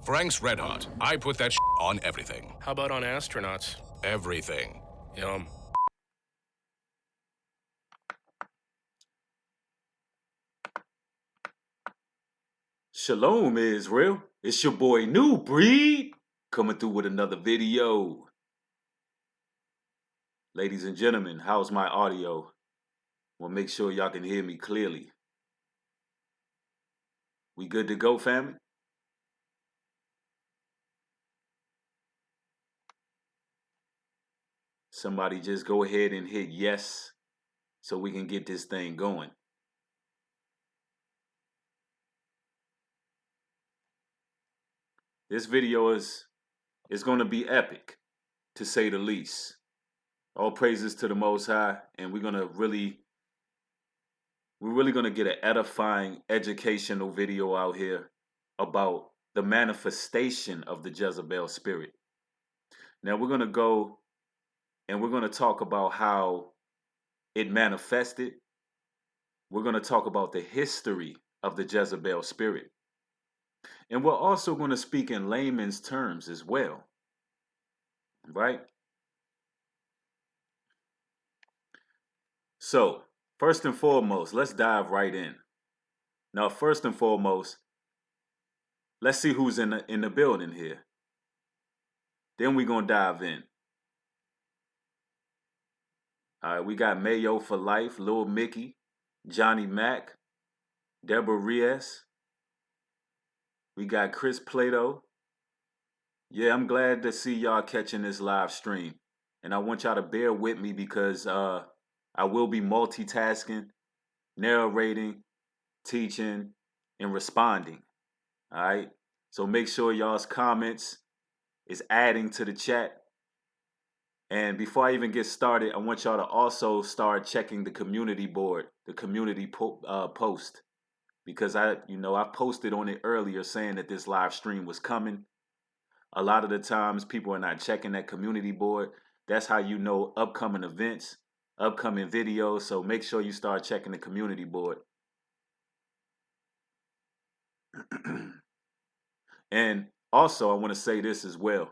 Frank's Red Hot. I put that on everything. How about on astronauts? Everything. Yum. Shalom, Israel. It's your boy New Breed coming through with another video. Ladies and gentlemen, how's my audio? Well, make sure y'all can hear me clearly. We good to go, family? Somebody just go ahead and hit yes so we can get this thing going. This video is going to be epic, to say the least. All praises to the Most High, and we're really going to get an edifying, educational video out here about the manifestation of the Jezebel Spirit. Now we're going to go and we're going to talk about how it manifested. We're going to talk about the history of the Jezebel Spirit. And we're also going to speak in layman's terms as well. Right? So, first and foremost, let's dive right in. Now, first and foremost, let's see who's in the building here. Then we're going to dive in. All right, we got Mayo for Life, Lil Mickey, Johnny Mac, Deborah Reyes. We got Chris Plato. Yeah, I'm glad to see y'all catching this live stream. And I want y'all to bear with me because I will be multitasking, narrating, teaching, and responding. All right? So make sure y'all's comments is adding to the chat. And before I even get started, I want y'all to also start checking the community board, the community post. Because I posted on it earlier saying that this live stream was coming. A lot of the times people are not checking that community board. That's how you know upcoming events, upcoming videos. So make sure you start checking the community board. And also, I want to say this as well.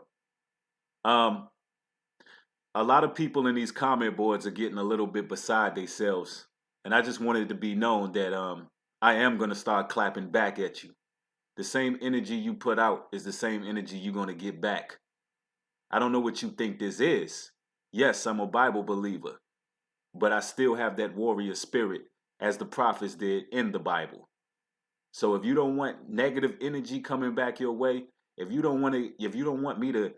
A lot of people in these comment boards are getting a little bit beside themselves. And I just wanted it to be known that I am going to start clapping back at you. The same energy you put out is the same energy you're going to get back. I don't know what you think this is. Yes, I'm a Bible believer, but I still have that warrior spirit as the prophets did in the Bible. So if you don't want negative energy coming back your way, if you don't want me to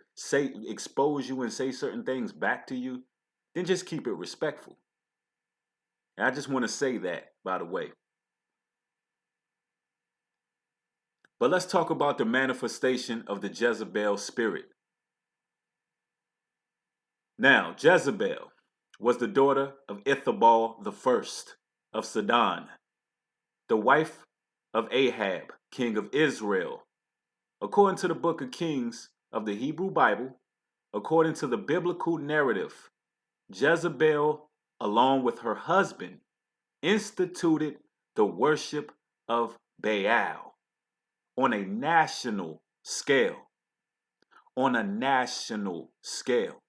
expose you and say certain things back to you, then just keep it respectful. And I just want to say that, by the way. But let's talk about the manifestation of the Jezebel spirit. Now, Jezebel was the daughter of Ithabal I of Sidon, the wife of Ahab, king of Israel. According to the book of Kings of the Hebrew Bible, according to the biblical narrative, Jezebel, along with her husband, instituted the worship of Baal on a national scale. On a national scale.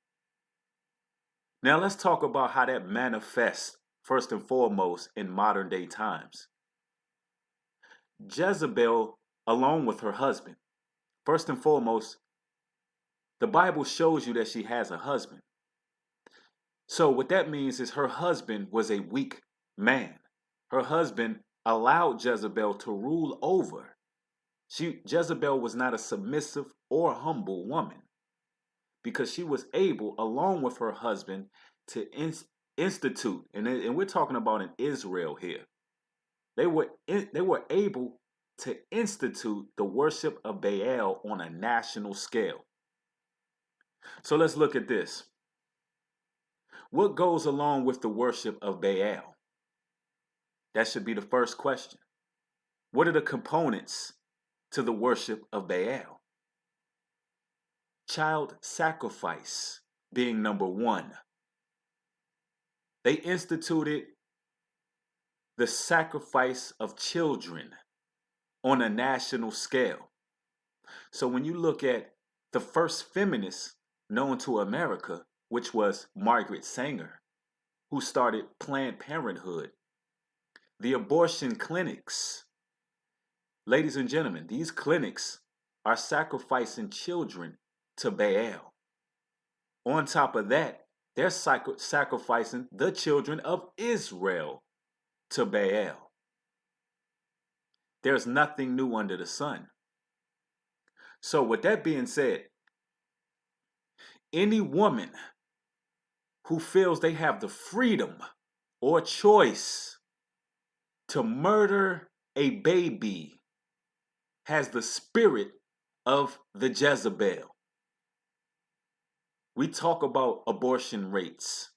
Now let's talk about how that manifests first and foremost in modern day times. Jezebel, along with her husband, first and foremost, the Bible shows you that she has a husband. So what that means is her husband was a weak man. Her husband allowed Jezebel to rule over. Jezebel was not a submissive or humble woman because she was able, along with her husband, to institute, and we're talking about in Israel here. They were able to institute the worship of Baal on a national scale. So let's look at this. What goes along with the worship of Baal? That should be the first question. What are the components to the worship of Baal? Child sacrifice being number one. They instituted the sacrifice of children on a national scale. So when you look at the first feminist known to America, which was Margaret Sanger, who started Planned Parenthood, the abortion clinics. Ladies and gentlemen, these clinics are sacrificing children to Baal. On top of that, they're sacrificing the children of Israel to Baal. There's nothing new under the sun. So with that being said, any woman who feels they have the freedom or choice to murder a baby has the spirit of the Jezebel. We talk about abortion rates.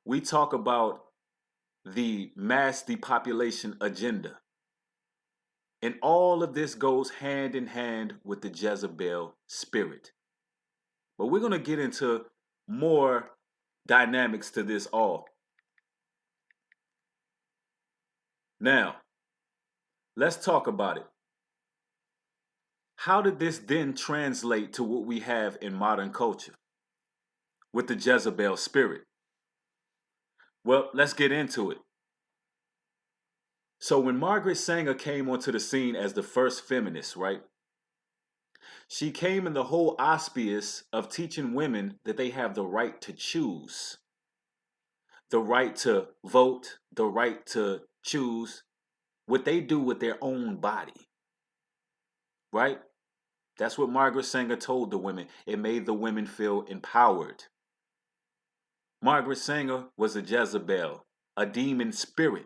We talk about the mass depopulation agenda. And all of this goes hand in hand with the Jezebel spirit. But we're going to get into more dynamics to this all. Now, let's talk about it. How did this then translate to what we have in modern culture with the Jezebel spirit? Well, let's get into it. So when Margaret Sanger came onto the scene as the first feminist, right? She came in the whole auspice of teaching women that they have the right to choose, the right to vote, the right to choose what they do with their own body, right? That's what Margaret Sanger told the women. It made the women feel empowered. Margaret Sanger was a Jezebel, a demon spirit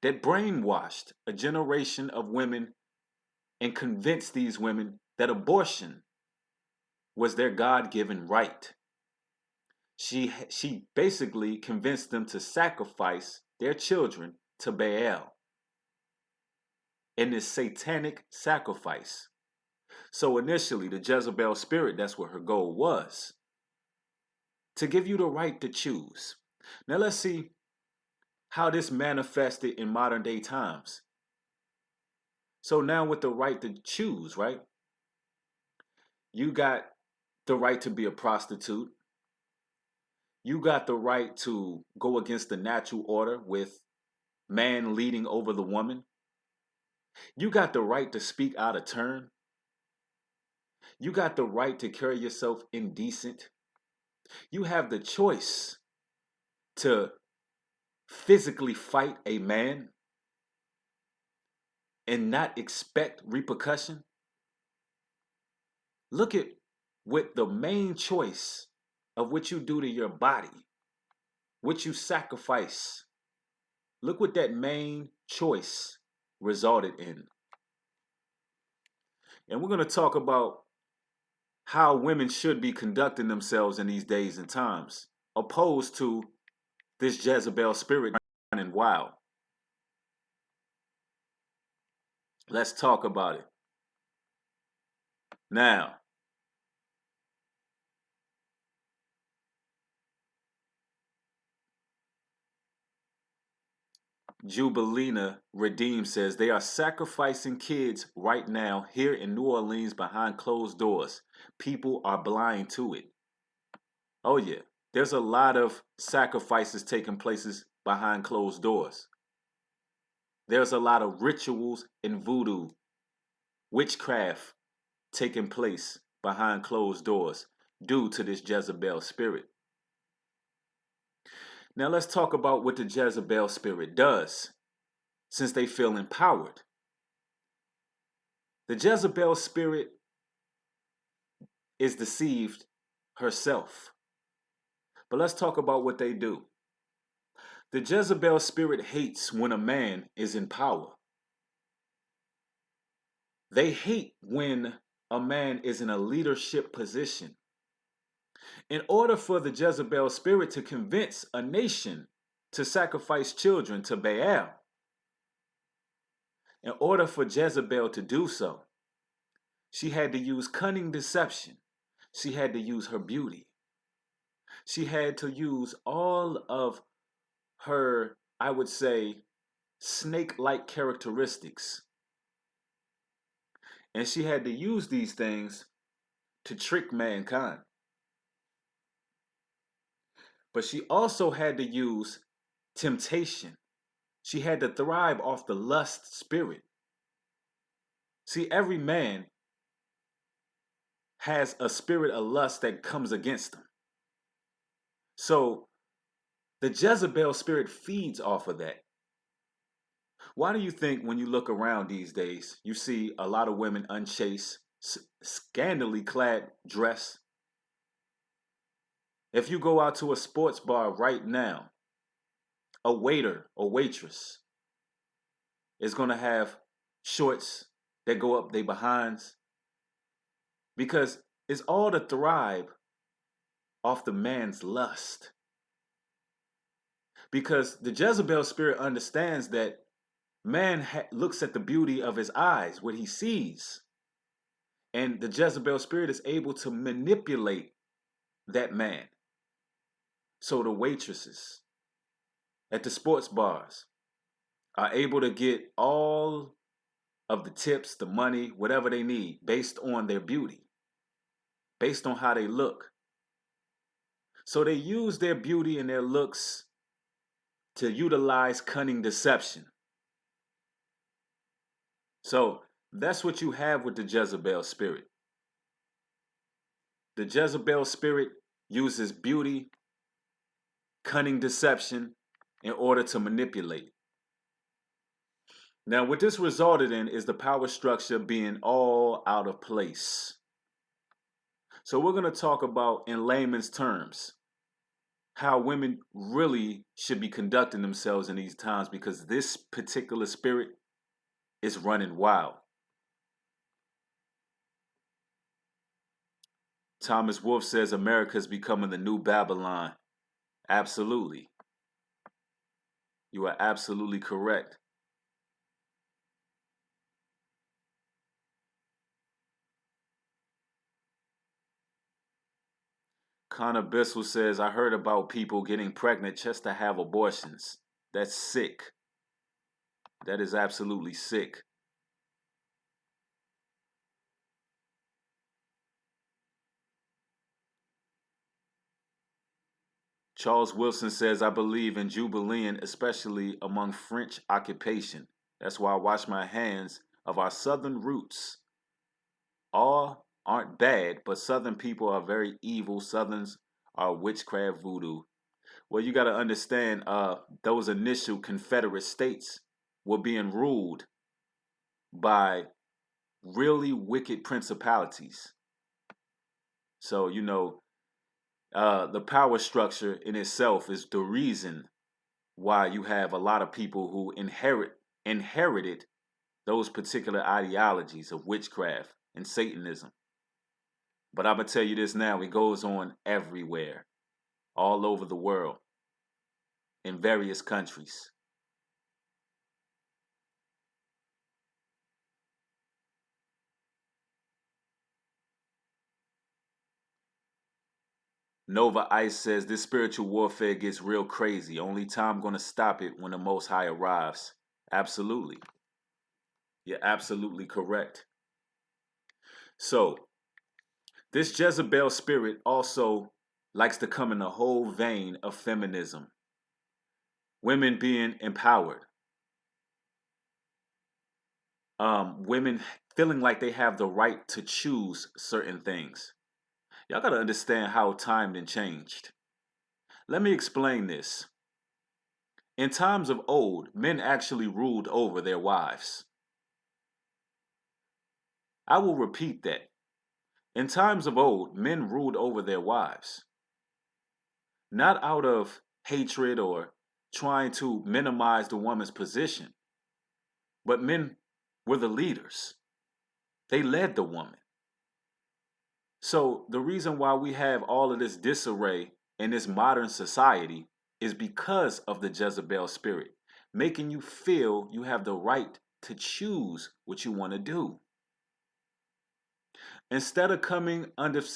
that brainwashed a generation of women and convinced these women that abortion was their God-given right. She basically convinced them to sacrifice their children to Baal in this satanic sacrifice. So initially, the Jezebel spirit, that's what her goal was, to give you the right to choose. Now let's see how this manifested in modern day times. So now with the right to choose, right? You got the right to be a prostitute. You got the right to go against the natural order with man leading over the woman. You got the right to speak out of turn. You got the right to carry yourself indecent. You have the choice to physically fight a man and not expect repercussion. Look at what the main choice of what you do to your body, what you sacrifice. Look what that main choice resulted in. And we're going to talk about how women should be conducting themselves in these days and times, opposed to this Jezebel spirit running wild. Let's talk about it. Now, Jubilina Redeem says they are sacrificing kids right now here in New Orleans behind closed doors. People are blind to it. Oh yeah, there's a lot of sacrifices taking places behind closed doors. There's a lot of rituals and voodoo, witchcraft taking place behind closed doors due to this Jezebel spirit. Now let's talk about what the Jezebel spirit does, since they feel empowered. The Jezebel spirit is deceived herself. But let's talk about what they do. The Jezebel spirit hates when a man is in power. They hate when a man is in a leadership position. In order for the Jezebel spirit to convince a nation to sacrifice children to Baal, in order for Jezebel to do so, she had to use cunning deception. She had to use her beauty. She had to use all of her, I would say, snake-like characteristics And she had to use these things to trick mankind. But she also had to use temptation. She had to thrive off the lust spirit. See, every man has a spirit of lust that comes against them. So the Jezebel spirit feeds off of that. Why do you think when you look around these days, you see a lot of women unchaste, scandalously clad dress? If you go out to a sports bar right now, a waiter or waitress is going to have shorts that go up their behinds because it's all to thrive off the man's lust. Because the Jezebel spirit understands that man looks at the beauty of his eyes, what he sees. And the Jezebel spirit is able to manipulate that man. So the waitresses at the sports bars are able to get all of the tips, the money, whatever they need based on their beauty, based on how they look. So they use their beauty and their looks to utilize cunning deception. So that's what you have with the Jezebel spirit. The Jezebel spirit uses beauty, cunning deception in order to manipulate. Now, what this resulted in is the power structure being all out of place. So we're going to talk about, in layman's terms, how women really should be conducting themselves in these times, because this particular spirit is running wild. Thomas Wolfe says America is becoming the new Babylon. Absolutely. You are absolutely correct. Connor Bissell says, I heard about people getting pregnant just to have abortions. That's sick. That is absolutely sick. Charles Wilson says, I believe in Jubilean, especially among French occupation. That's why I wash my hands of our southern roots. All aren't bad, but southern people are very evil. Southerns are witchcraft voodoo. Well, you got to understand, those initial Confederate states were being ruled by really wicked principalities. So, the power structure in itself is the reason why you have a lot of people who inherited those particular ideologies of witchcraft and Satanism. But I'm going to tell you this now, it goes on everywhere, all over the world, in various countries. Nova Ice says this spiritual warfare gets real crazy. Only time gonna stop it when the Most High arrives. Absolutely. You're absolutely correct. So, this Jezebel spirit also likes to come in the whole vein of feminism. Women being empowered. Women feeling like they have the right to choose certain things. Y'all gotta understand how time then changed. Let me explain this. In times of old, men actually ruled over their wives. I will repeat that. In times of old, men ruled over their wives. Not out of hatred or trying to minimize the woman's position, but men were the leaders. They led the woman. So the reason why we have all of this disarray in this modern society is because of the Jezebel spirit, making you feel you have the right to choose what you want to do. Instead of coming under the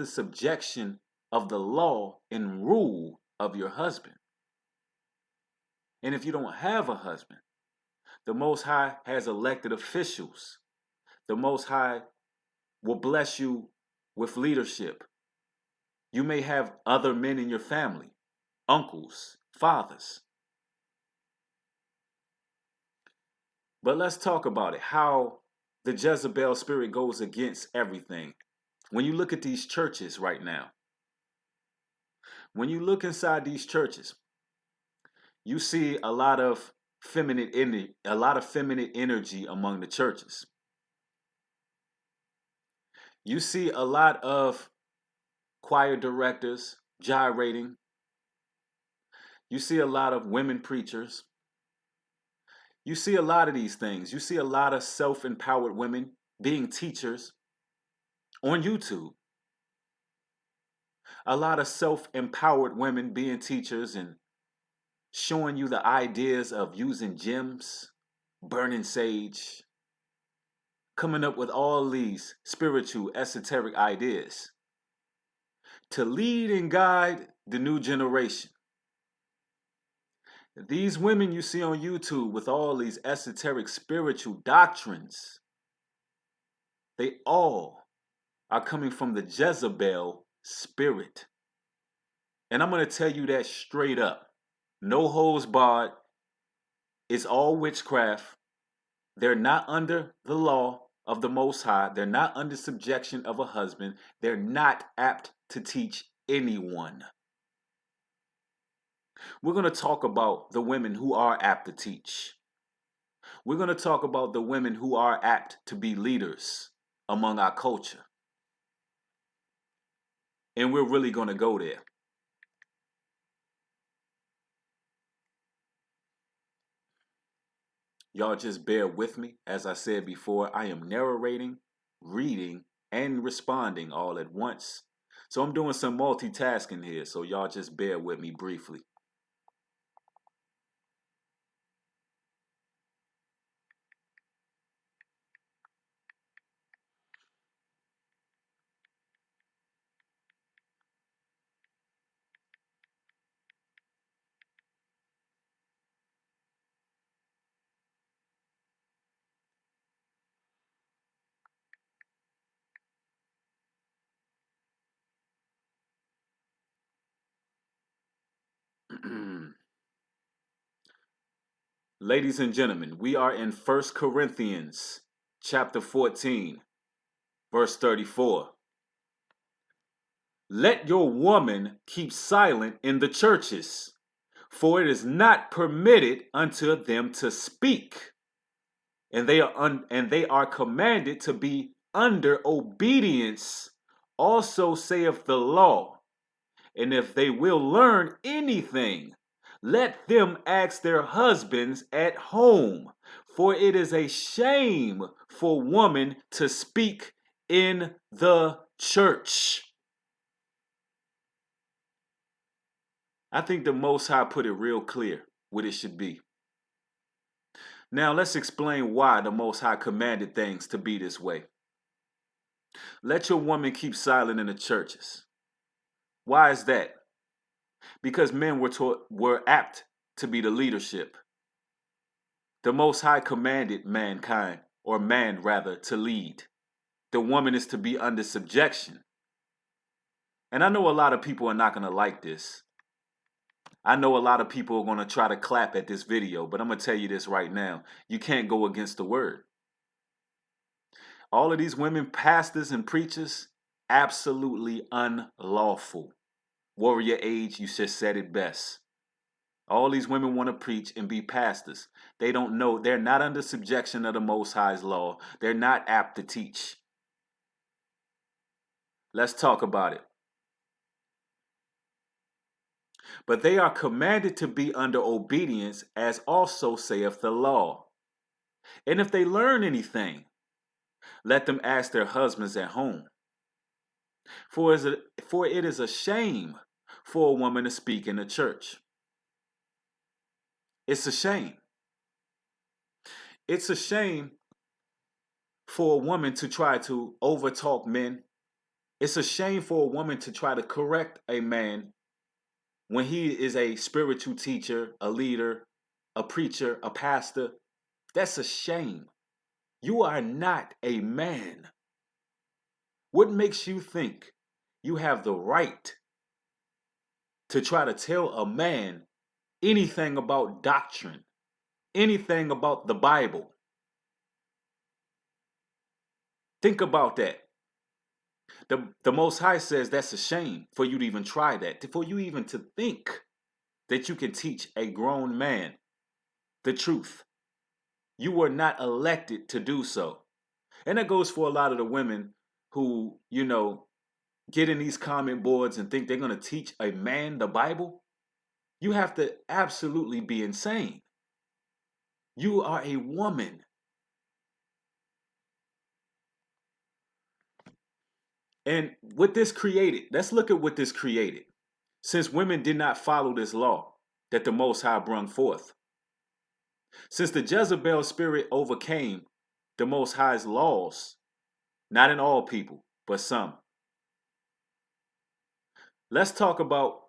subjection of the law and rule of your husband. And if you don't have a husband, The Most High has elected officials. The Most High will bless you with leadership. You may have other men in your family, uncles, fathers. But let's talk about it, how the Jezebel spirit goes against everything. When you look at these churches right now, when you look inside these churches, you see a lot of feminine energy among the churches. You see a lot of choir directors gyrating. You see a lot of women preachers. You see a lot of these things. You see a lot of self-empowered women being teachers on YouTube. A lot of self-empowered women being teachers and showing you the ideas of using gems, burning sage, coming up with all these spiritual, esoteric ideas to lead and guide the new generation. These women you see on YouTube with all these esoteric spiritual doctrines, they all are coming from the Jezebel spirit. And I'm going to tell you that straight up. No holds barred. It's all witchcraft. They're not under the law of the Most High. They're not under subjection of a husband. They're not apt to teach anyone. We're going to talk about the women who are apt to teach. We're going to talk about the women who are apt to be leaders among our culture. And we're really going to go there. Y'all just bear with me. As I said before, I am narrating, reading, and responding all at once. So I'm doing some multitasking here. So y'all just bear with me briefly. Ladies and gentlemen, we are in 1 Corinthians chapter 14, verse 34. Let your woman keep silent in the churches, for it is not permitted unto them to speak, and they are commanded to be under obedience. Also saith the law, and if they will learn anything, let them ask their husbands at home, for it is a shame for woman to speak in the church. I think the Most High put it real clear what it should be. Now let's explain why the Most High commanded things to be this way. Let your woman keep silent in the churches. Why is that? Because men were apt to be the leadership. The Most High commanded mankind, or man rather, to lead. The woman is to be under subjection. And I know a lot of people are not going to like this. I know a lot of people are going to try to clap at this video, but I'm going to tell you this right now. You can't go against the word. All of these women pastors and preachers, absolutely unlawful. Warrior Age, you just said it best. All these women want to preach and be pastors. They don't know. They're not under subjection of the Most High's law. They're not apt to teach. Let's talk about it. But they are commanded to be under obedience, as also saith the law. And if they learn anything, let them ask their husbands at home. For it is a shame for a woman to speak in the church. It's a shame. It's a shame for a woman to try to overtalk men. It's a shame for a woman to try to correct a man when he is a spiritual teacher, a leader, a preacher, a pastor. That's a shame. You are not a man. What makes you think you have the right to try to tell a man anything about doctrine, anything about the Bible? Think about that. The Most High says that's a shame for you to even try that, for you even to think that you can teach a grown man the truth. You were not elected to do so. And that goes for a lot of the women who, get in these comment boards and think they're going to teach a man the Bible. You have to absolutely be insane. You are a woman. And what this created, let's look at what this created. Since women did not follow this law that the Most High brung forth, since the Jezebel spirit overcame the Most High's laws, not in all people, but some. Let's talk about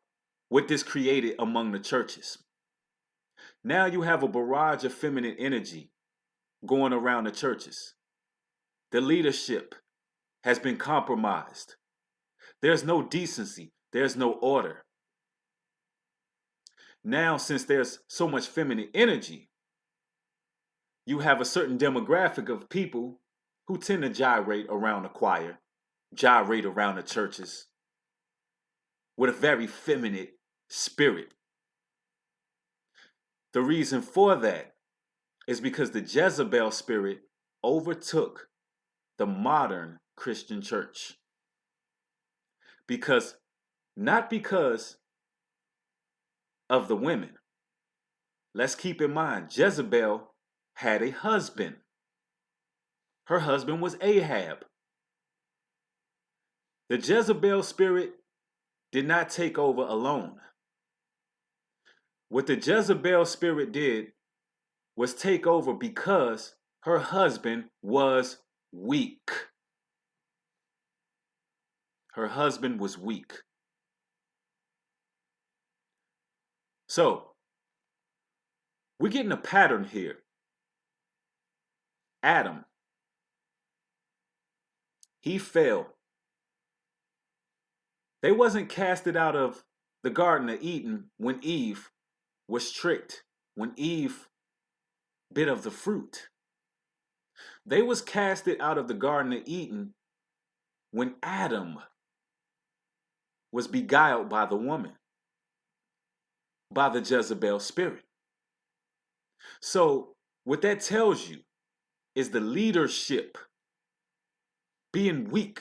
what this created among the churches. Now you have a barrage of feminine energy going around the churches. The leadership has been compromised. There's no decency. There's no order. Now, since there's so much feminine energy, you have a certain demographic of people who tend to gyrate around the choir, gyrate around the churches with a very feminine spirit. The reason for that is because the Jezebel spirit overtook the modern Christian church. Not because of the women. Let's keep in mind, Jezebel had a husband. Her husband was Ahab. The Jezebel spirit did not take over alone. What the Jezebel spirit did was take over because her husband was weak. Her husband was weak. So, we're getting a pattern here. Adam, he fell. They wasn't casted out of the Garden of Eden when Eve was tricked, when Eve bit of the fruit. They was casted out of the Garden of Eden when Adam was beguiled by the woman, by the Jezebel spirit. So what that tells you is the leadership being weak,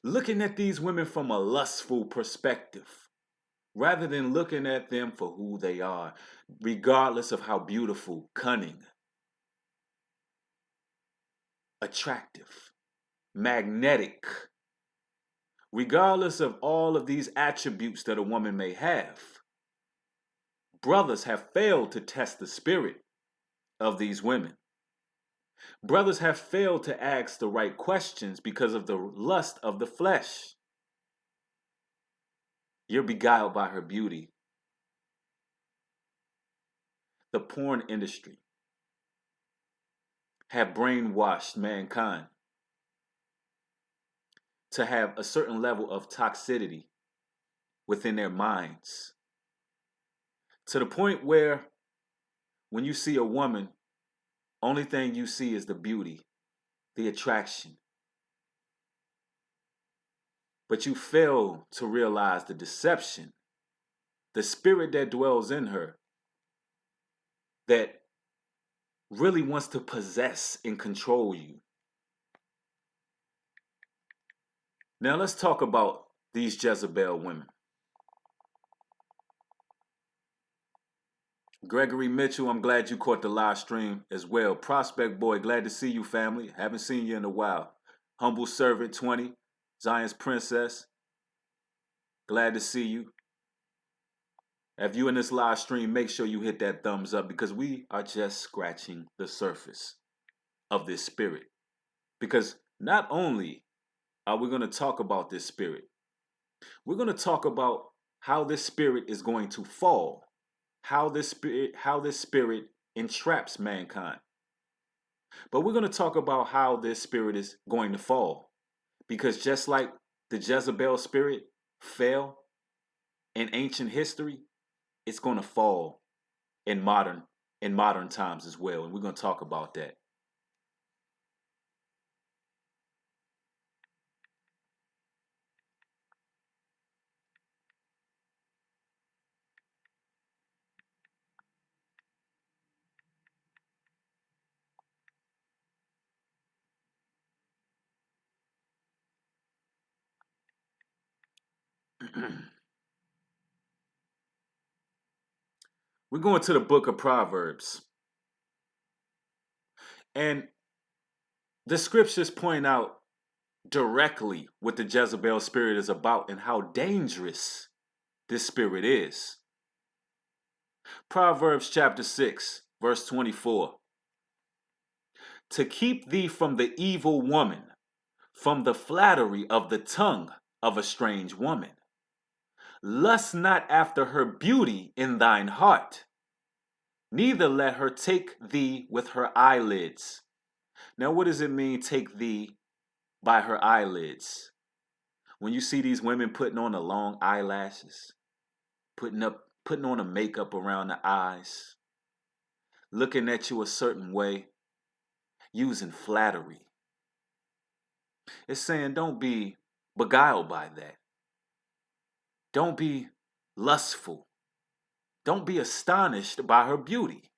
looking at these women from a lustful perspective, rather than looking at them for who they are, regardless of how beautiful, cunning, attractive, magnetic, regardless of all of these attributes that a woman may have. Brothers have failed to test the spirit of these women. Brothers have failed to ask the right questions because of the lust of the flesh. You're beguiled by her beauty. The porn industry have brainwashed mankind to have a certain level of toxicity within their minds. To the point where when you see a woman, only thing you see is the beauty, the attraction. But you fail to realize the deception, the spirit that dwells in her that really wants to possess and control you. Now let's talk about these Jezebel women. Gregory Mitchell, I'm glad you caught the live stream as well. Prospect Boy, glad to see you, family. Haven't seen you in a while. Humble Servant 20, Zion's Princess, glad to see you. If you in this live stream, make sure you hit that thumbs up because we are just scratching the surface of this spirit. Because not only are we going to talk about this spirit, we're going to talk about how this spirit is going to fall. How this spirit entraps mankind. But we're going to talk about how this spirit is going to fall. Because just like the Jezebel spirit fell in ancient history, it's going to fall in modern times as well. And we're going to talk about that. We're going to the book of Proverbs. And the scriptures point out directly what the Jezebel spirit is about and how dangerous this spirit is. Proverbs chapter 6, verse 24. To keep thee from the evil woman, from the flattery of the tongue of a strange woman. Lust not after her beauty in thine heart, neither let her take thee with her eyelids. Now, what does it mean, take thee by her eyelids? When you see these women putting on the long eyelashes, putting on a makeup around the eyes, looking at you a certain way, using flattery. It's saying don't be beguiled by that. Don't be lustful. Don't be astonished by her beauty.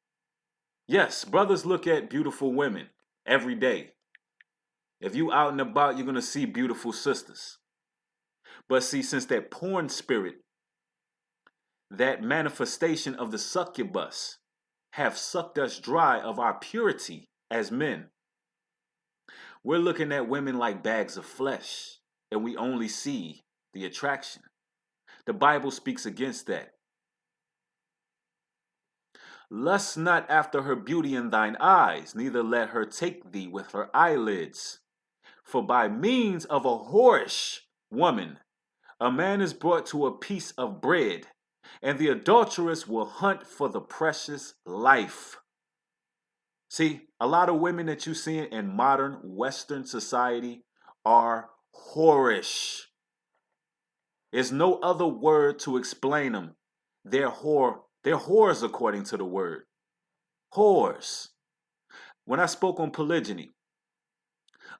Yes, brothers look at beautiful women every day. If you out and about, you're going to see beautiful sisters. But see, since that porn spirit, that manifestation of the succubus, have sucked us dry of our purity as men, we're looking at women like bags of flesh, and we only see the attraction. The Bible speaks against that. Lust not after her beauty in thine eyes, neither let her take thee with her eyelids. For by means of a whorish woman, a man is brought to a piece of bread, and the adulteress will hunt for the precious life. See, a lot of women that you see in modern Western society are whorish. There's no other word to explain them. They're whores according to the word. Whores. When I spoke on polygyny,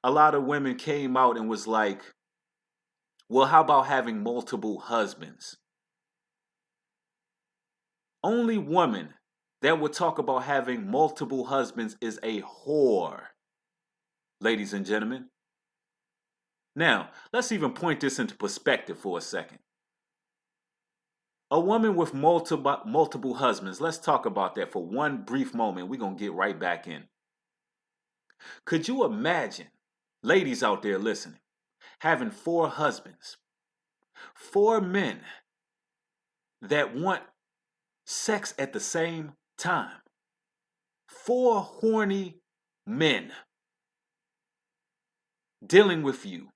a lot of women came out and was like, well, how about having multiple husbands? Only woman that would talk about having multiple husbands is a whore, ladies and gentlemen. Now, let's even point this into perspective for a second. A woman with multiple husbands, let's talk about that for one brief moment. We're going to get right back in. Could you imagine, ladies out there listening, having 4 husbands, 4 men that want sex at the same time? 4 horny men dealing with you.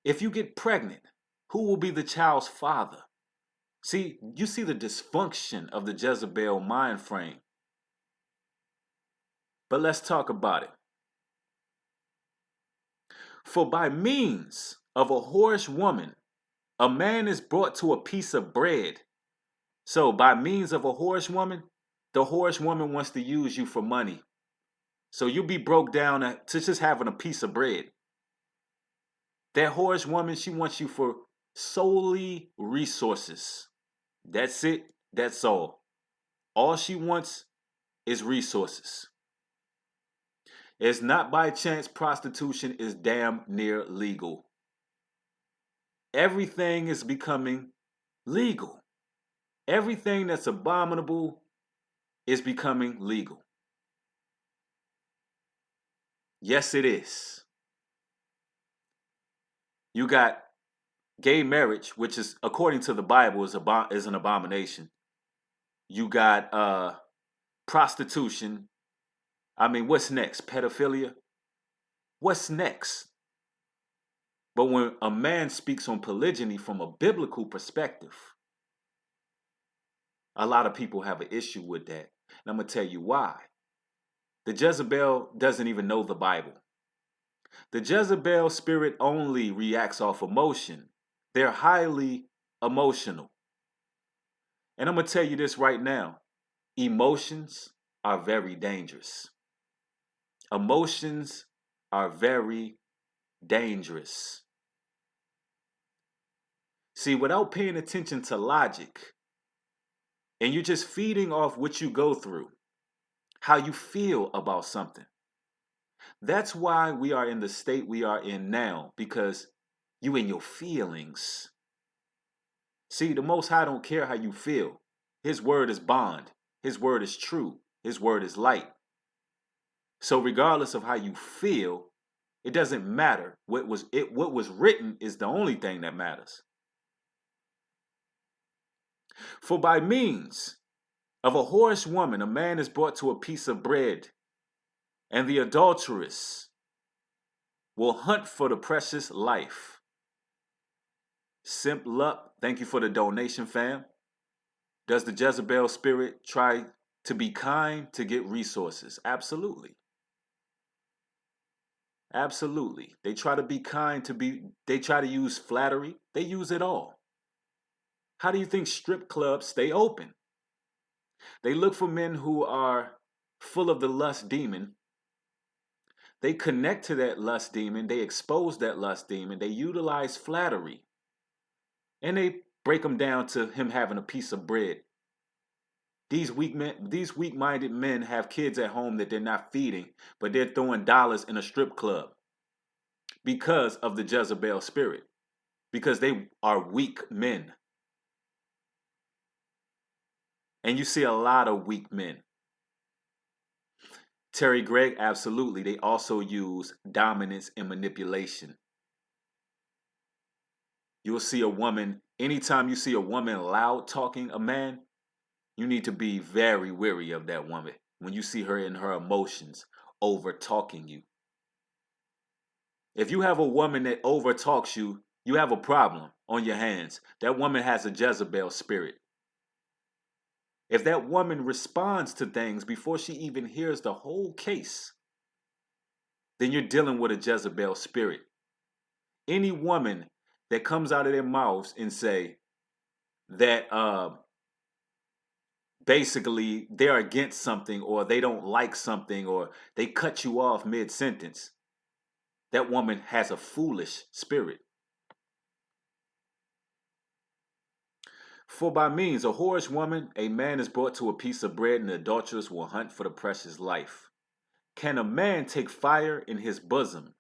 If you get pregnant, who will be the child's father? See, you see the dysfunction of the Jezebel mind frame. But let's talk about it. For by means of a whorish woman, a man is brought to a piece of bread. So by means of a whorish woman, the whorish woman wants to use you for money. So you'll be broke down to just having a piece of bread. That whorish woman, she wants you for solely resources. That's it. That's all. All she wants is resources. It's not by chance prostitution is damn near legal. Everything is becoming legal. Everything that's abominable is becoming legal. Yes, it is. You got gay marriage, which is, according to the Bible, is an abomination. You got prostitution. I mean, what's next? Pedophilia? What's next? But when a man speaks on polygyny from a biblical perspective, A lot of people have an issue with that. And I'm going to tell you why. The Jezebel doesn't even know the Bible. The Jezebel spirit only reacts off emotion. They're highly emotional. And I'm going to tell you this right now. Emotions are very dangerous. Emotions are very dangerous. See, without paying attention to logic, and you're just feeding off what you go through, how you feel about something. That's why we are in the state we are in now, because you in your feelings. See, the Most High don't care how you feel. His word is bond. His word is true. His word is light. So regardless of how you feel, it doesn't matter. What was written is the only thing that matters. For by means of a whorish woman, a man is brought to a piece of bread, and the adulteress will hunt for the precious life. Simp Luck, thank you for the donation, fam. Does the Jezebel spirit try to be kind to get resources? Absolutely. Absolutely. They try to be kind they try to use flattery. They use it all. How do you think strip clubs stay open? They look for men who are full of the lust demon. They connect to that lust demon. They expose that lust demon. They utilize flattery. And they break them down to him having a piece of bread. These weak-minded men have kids at home that they're not feeding, but they're throwing dollars in a strip club because of the Jezebel spirit, because they are weak men. And you see a lot of weak men. Terry Gregg, absolutely. They also use dominance and manipulation. You'll see a woman, anytime you see a woman loud talking a man, you need to be very wary of that woman when you see her in her emotions over talking you. If you have a woman that over talks you, you have a problem on your hands. That woman has a Jezebel spirit. If that woman responds to things before she even hears the whole case, then you're dealing with a Jezebel spirit. Any woman that comes out of their mouths and say that basically they're against something, or they don't like something, or they cut you off mid-sentence, that woman has a foolish spirit. For by means, a whorish woman, a man is brought to a piece of bread, and the adulteress will hunt for the precious life. Can a man take fire in his bosom,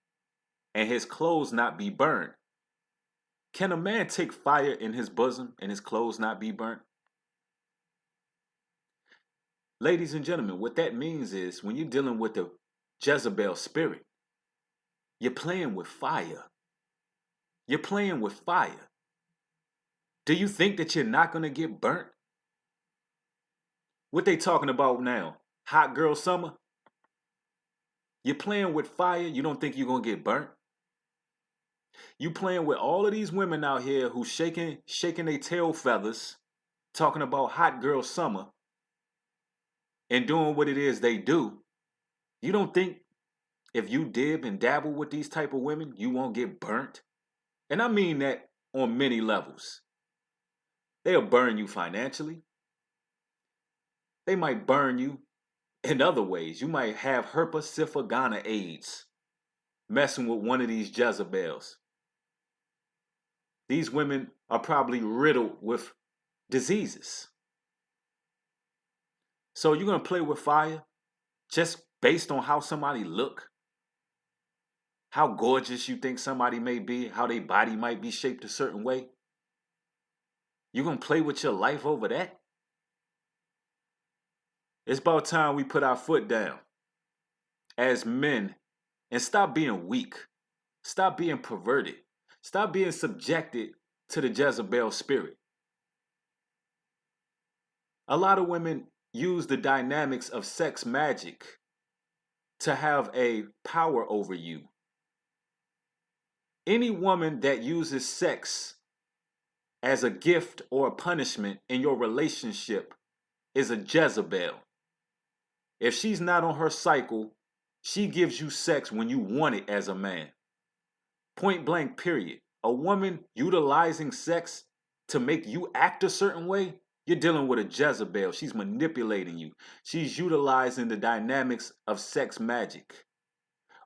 and his clothes not be burnt? Can a man take fire in his bosom, and his clothes not be burnt? Ladies and gentlemen, what that means is when you're dealing with the Jezebel spirit, you're playing with fire. You're playing with fire. Do you think that you're not going to get burnt? What they talking about now? Hot girl summer? You're playing with fire. You don't think you're going to get burnt? You playing with all of these women out here who shaking their tail feathers, talking about hot girl summer, and doing what it is they do. You don't think if you dib and dabble with these type of women, you won't get burnt? And I mean that on many levels. They'll burn you financially. They might burn you in other ways. You might have herpes syphilis AIDS messing with one of these Jezebels. These women are probably riddled with diseases. So you're going to play with fire just based on how somebody look? How gorgeous you think somebody may be, how their body might be shaped a certain way? You're going to play with your life over that? It's about time we put our foot down as men and stop being weak. Stop being perverted. Stop being subjected to the Jezebel spirit. A lot of women use the dynamics of sex magic to have a power over you. Any woman that uses sex as a gift or a punishment in your relationship is a Jezebel. If she's not on her cycle, she gives you sex when you want it as a man. Point blank, period. A woman utilizing sex to make you act a certain way, you're dealing with a Jezebel. She's manipulating you. She's utilizing the dynamics of sex magic.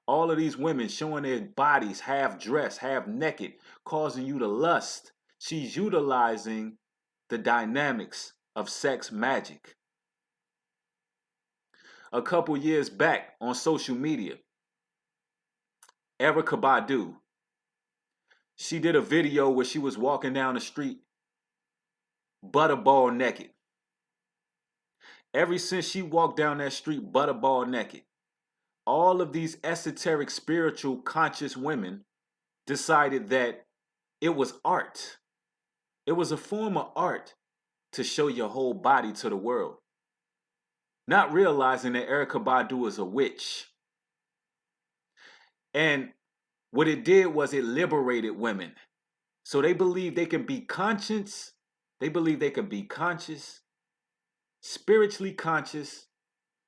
All of these women showing their bodies half dressed, half naked, causing you to lust. She's utilizing the dynamics of sex magic. A couple years back on social media, Erykah Badu, she did a video where she was walking down the street butterball naked. Ever since she walked down that street butterball naked, all of these esoteric, spiritual, conscious women decided that it was art. It was a form of art to show your whole body to the world. Not realizing that Erykah Badu is a witch. And what it did was it liberated women. So they believe they can be conscious. They believe they can be conscious, spiritually conscious,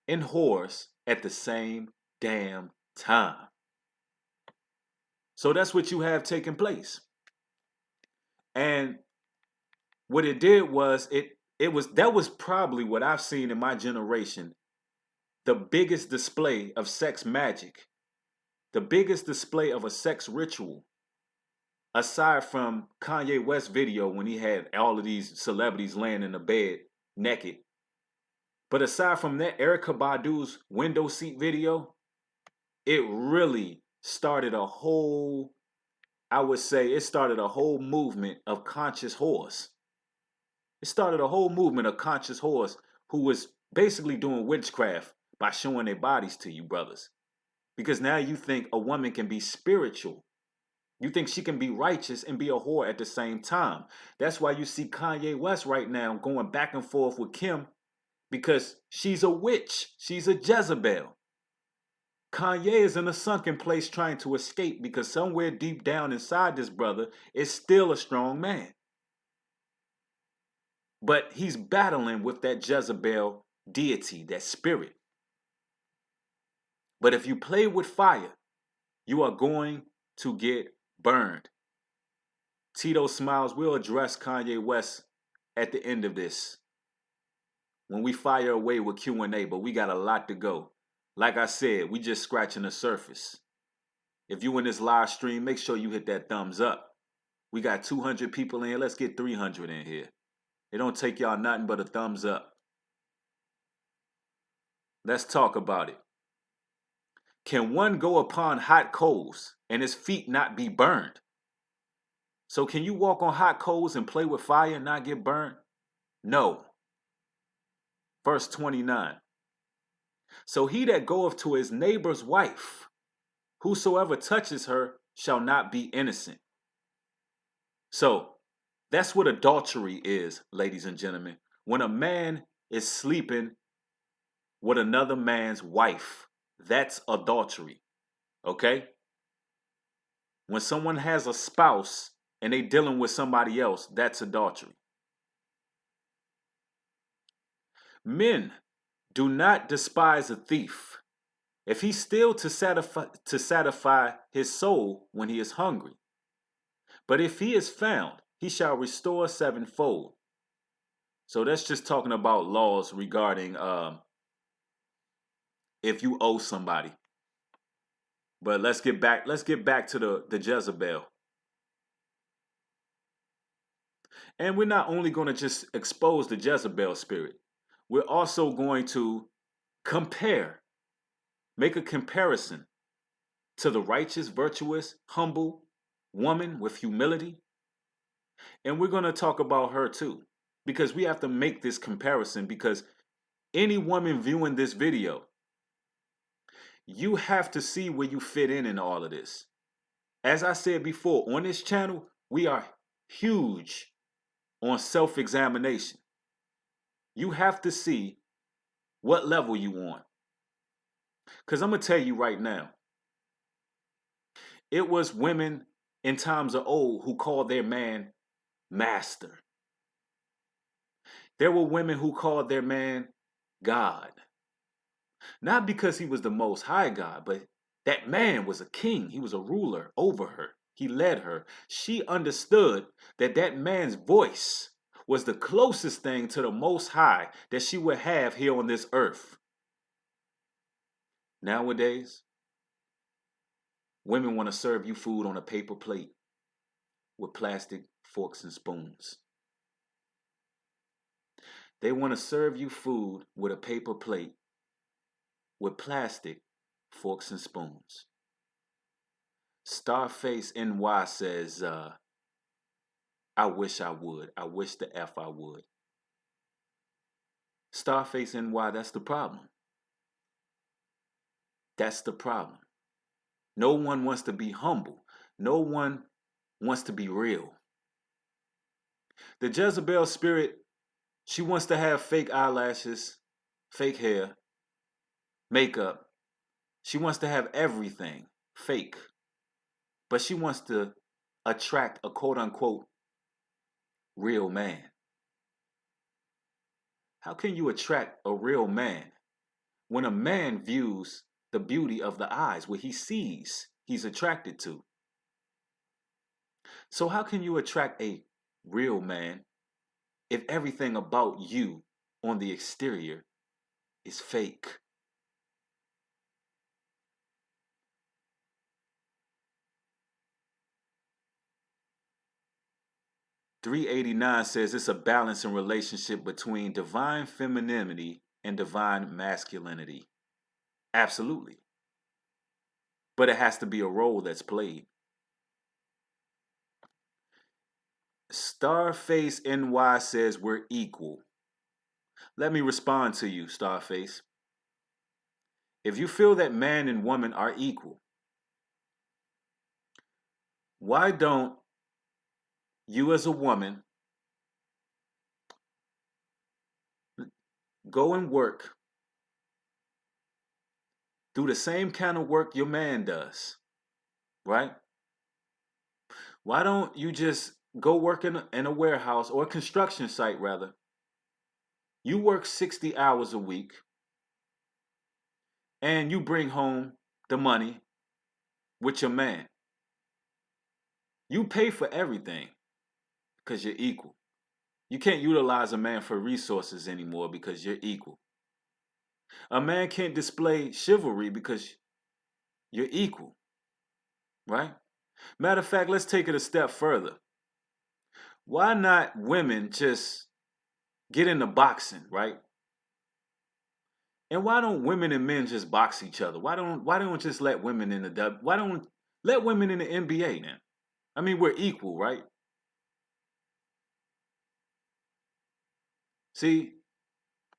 and whores at the same damn time. So that's what you have taking place. And what it did was that was probably what I've seen in my generation, the biggest display of sex magic, the biggest display of a sex ritual, aside from Kanye West's video when he had all of these celebrities laying in the bed naked. But aside from that, Erykah Badu's window seat video, it really started a whole, I would say it started a whole movement of conscious whores. It started a whole movement of conscious whores who was basically doing witchcraft by showing their bodies to you, brothers. Because now you think a woman can be spiritual. You think she can be righteous and be a whore at the same time. That's why you see Kanye West right now going back and forth with Kim, because she's a witch. She's a Jezebel. Kanye is in a sunken place trying to escape because somewhere deep down inside this brother is still a strong man. But he's battling with that Jezebel deity, that spirit. But if you play with fire, you are going to get burned. Tito Smiles will address Kanye West at the end of this, when we fire away with Q&A, but we got a lot to go. Like I said, we just scratching the surface. If you in this live stream, make sure you hit that thumbs up. We got 200 people in here. Let's get 300 in here. It don't take y'all nothing but a thumbs up. Let's talk about it. Can one go upon hot coals and his feet not be burned? So can you walk on hot coals and play with fire and not get burned? No. Verse 29. So he that goeth to his neighbor's wife, whosoever touches her shall not be innocent. So that's what adultery is, ladies and gentlemen. When a man is sleeping with another man's wife, that's adultery. Okay? When someone has a spouse and they dealing with somebody else, that's adultery. Men, do not despise a thief, if he steal to satisfy his soul when he is hungry. But if he is found, he shall restore sevenfold. So that's just talking about laws regarding if you owe somebody. But let's get back to the Jezebel. And we're not only going to just expose the Jezebel spirit, we're also going to make a comparison to the righteous, virtuous, humble woman with humility. And we're going to talk about her too, because we have to make this comparison, because any woman viewing this video, you have to see where you fit in all of this. As I said before, on this channel, we are huge on self-examination. You have to see what level you on. Because I'm going to tell you right now, it was women in times of old who called their man master. There were women who called their man God. Not because he was the most high God, but that man was a king. He was a ruler over her. He led her. She understood that that man's voice was the closest thing to the most high that she would have here on this earth. Nowadays, women want to serve you food on a paper plate with plastic forks and spoons. They want to serve you food with a paper plate with plastic forks and spoons. Starface NY says, I wish I would. I wish the F I would. Starface NY, that's the problem. That's the problem. No one wants to be humble. No one wants to be real. The Jezebel Spirit, she wants to have fake eyelashes, fake hair, makeup. She wants to have everything fake. But she wants to attract a quote-unquote real man. How can you attract a real man when a man views the beauty of the eyes, what he sees, he's attracted to? So how can you attract a real man if everything about you on the exterior is fake? .389 says it's a balancing relationship between divine femininity and divine masculinity. Absolutely. But it has to be a role that's played. Starface NY says we're equal. Let me respond to you, Starface. If you feel that man and woman are equal, why don't you as a woman go and work, do the same kind of work your man does, right? Why don't you just go work in a warehouse or a construction site, rather? You work 60 hours a week and you bring home the money with your man. You pay for everything because you're equal. You can't utilize a man for resources anymore because you're equal. A man can't display chivalry because you're equal, right? Matter of fact, let's take it a step further. Why not women just get into boxing, right? And why don't women and men just box each other? Why don't just let women in the why don't let women in the NBA then? I mean, we're equal, right? See,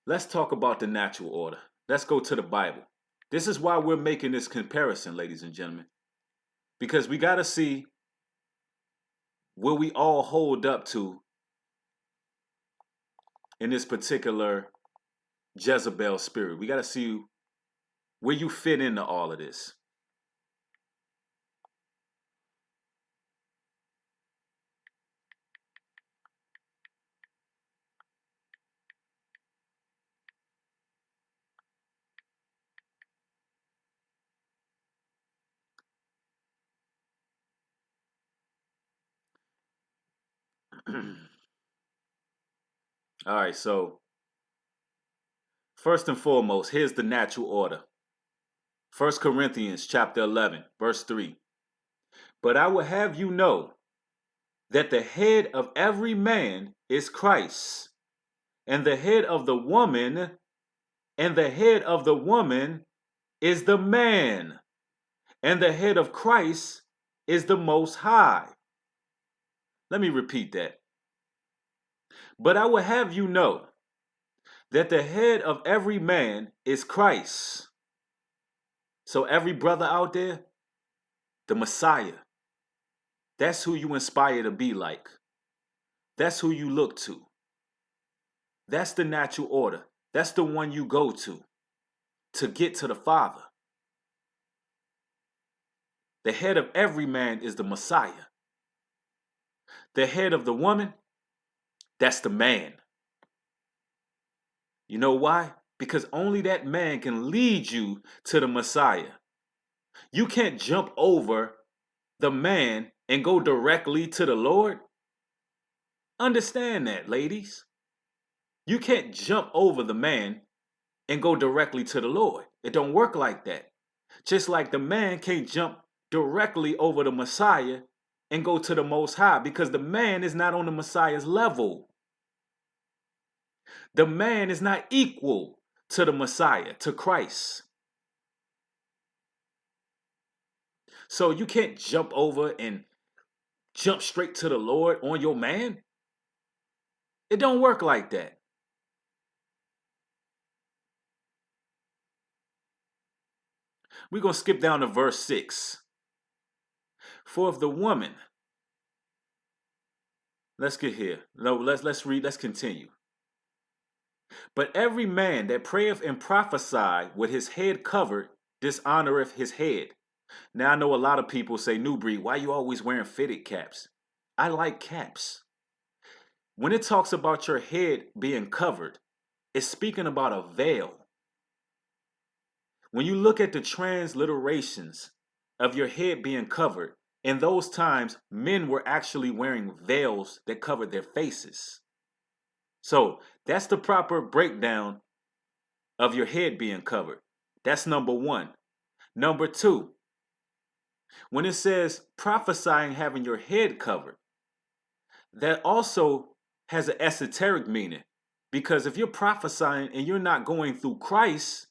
let's talk about the natural order. Let's go to the Bible. This is why we're making this comparison, ladies and gentlemen. Because we got to see where we all hold up to in this particular Jezebel spirit. We got to see where you fit into all of this. All right, so first and foremost, here's the natural order. 1 Corinthians chapter 11, verse 3. But I will have you know that the head of every man is Christ, and the head of the woman, and the head of the woman is the man, and the head of Christ is the Most High. Let me repeat that. But I will have you know that the head of every man is Christ. So every brother out there, the Messiah, that's who you inspire to be like. That's who you look to. That's the natural order. That's the one you go to get to the Father. The head of every man is the Messiah. The head of the woman, that's the man. You know why? Because only that man can lead you to the Messiah. You can't jump over the man and go directly to the Lord. Understand that, ladies. You can't jump over the man and go directly to the Lord. It don't work like that. Just like the man can't jump directly over the Messiah and go to the Most High, because the man is not on the Messiah's level. The man is not equal to the Messiah, to Christ. So you can't jump over and jump straight to the Lord on your man. It don't work like that. We're going to skip down to verse 6. For if the woman, let's get here. No, let's read, let's continue. But every man that prayeth and prophesy with his head covered dishonoreth his head. Now I know a lot of people say, New Breed, why you always wearing fitted caps? I like caps. When it talks about your head being covered, it's speaking about a veil. When you look at the transliterations of your head being covered, in those times, men were actually wearing veils that covered their faces. So that's the proper breakdown of your head being covered. That's number one. Number two, when it says prophesying having your head covered, that also has an esoteric meaning. Because if you're prophesying and you're not going through Christ,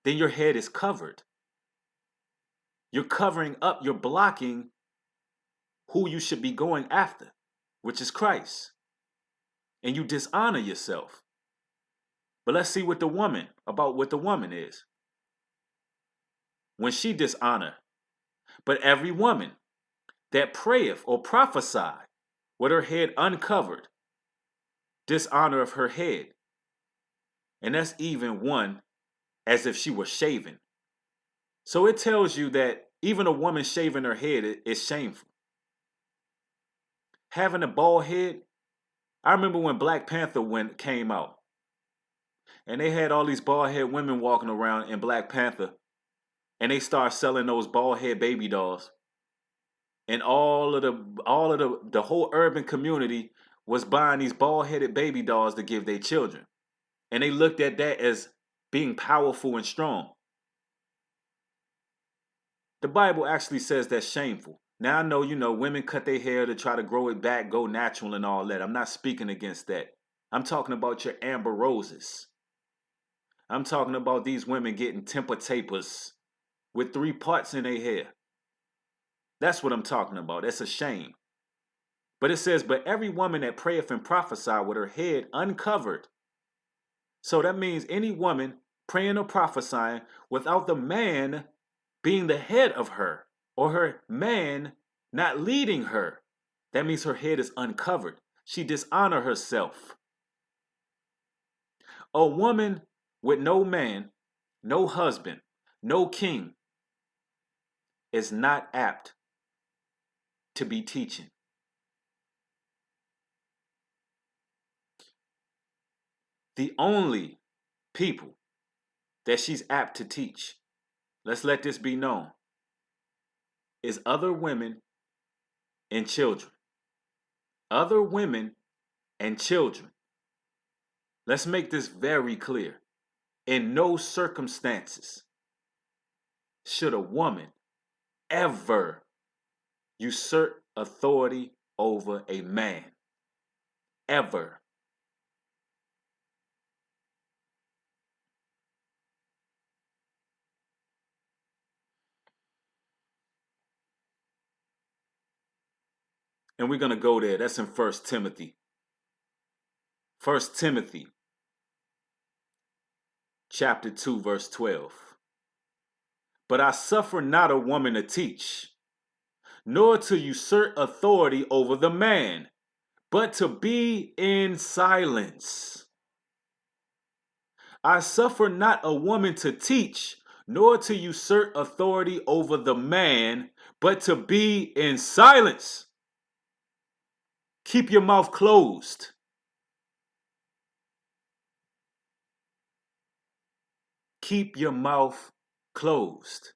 then your head is covered. You're covering up, you're blocking who you should be going after, which is Christ. And you dishonor yourself. But let's see what the woman is. When she dishonor. But every woman that prayeth or prophesy with her head uncovered, dishonor of her head. And that's even one as if she were shaven. So it tells you that even a woman shaving her head is shameful. Having a bald head, I remember when Black Panther came out. And they had all these bald head women walking around in Black Panther. And they started selling those bald head baby dolls. And all of the whole urban community was buying these bald-headed baby dolls to give their children. And they looked at that as being powerful and strong. The Bible actually says that's shameful. Now I know, women cut their hair to try to grow it back, go natural and all that. I'm not speaking against that. I'm talking about your Amber Roses. I'm talking about these women getting temper tapers with 3 parts in their hair. That's what I'm talking about. That's a shame. But it says, but every woman that prayeth and prophesy with her head uncovered. So that means any woman praying or prophesying without the man being the head of her, or her man not leading her. That means her head is uncovered. She dishonor herself. A woman with no man, no husband, no king is not apt to be teaching. The only people that she's apt to teach, let's let this be known, is other women and children. Other women and children. Let's make this very clear. In no circumstances should a woman ever usurp authority over a man. Ever. And we're going to go there. That's in 1 Timothy. 1 Timothy chapter 2, verse 12. But I suffer not a woman to teach, nor to usurp authority over the man, but to be in silence. I suffer not a woman to teach, nor to usurp authority over the man, but to be in silence. Keep your mouth closed. keep your mouth closed.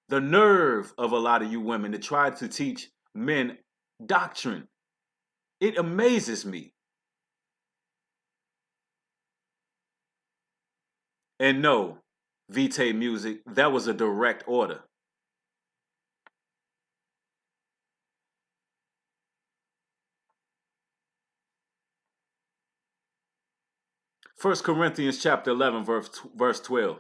The nerve of a lot of you women to try to teach men doctrine. It amazes me. And no, Vitae Music, that was a direct order. First Corinthians chapter 11, verse 12.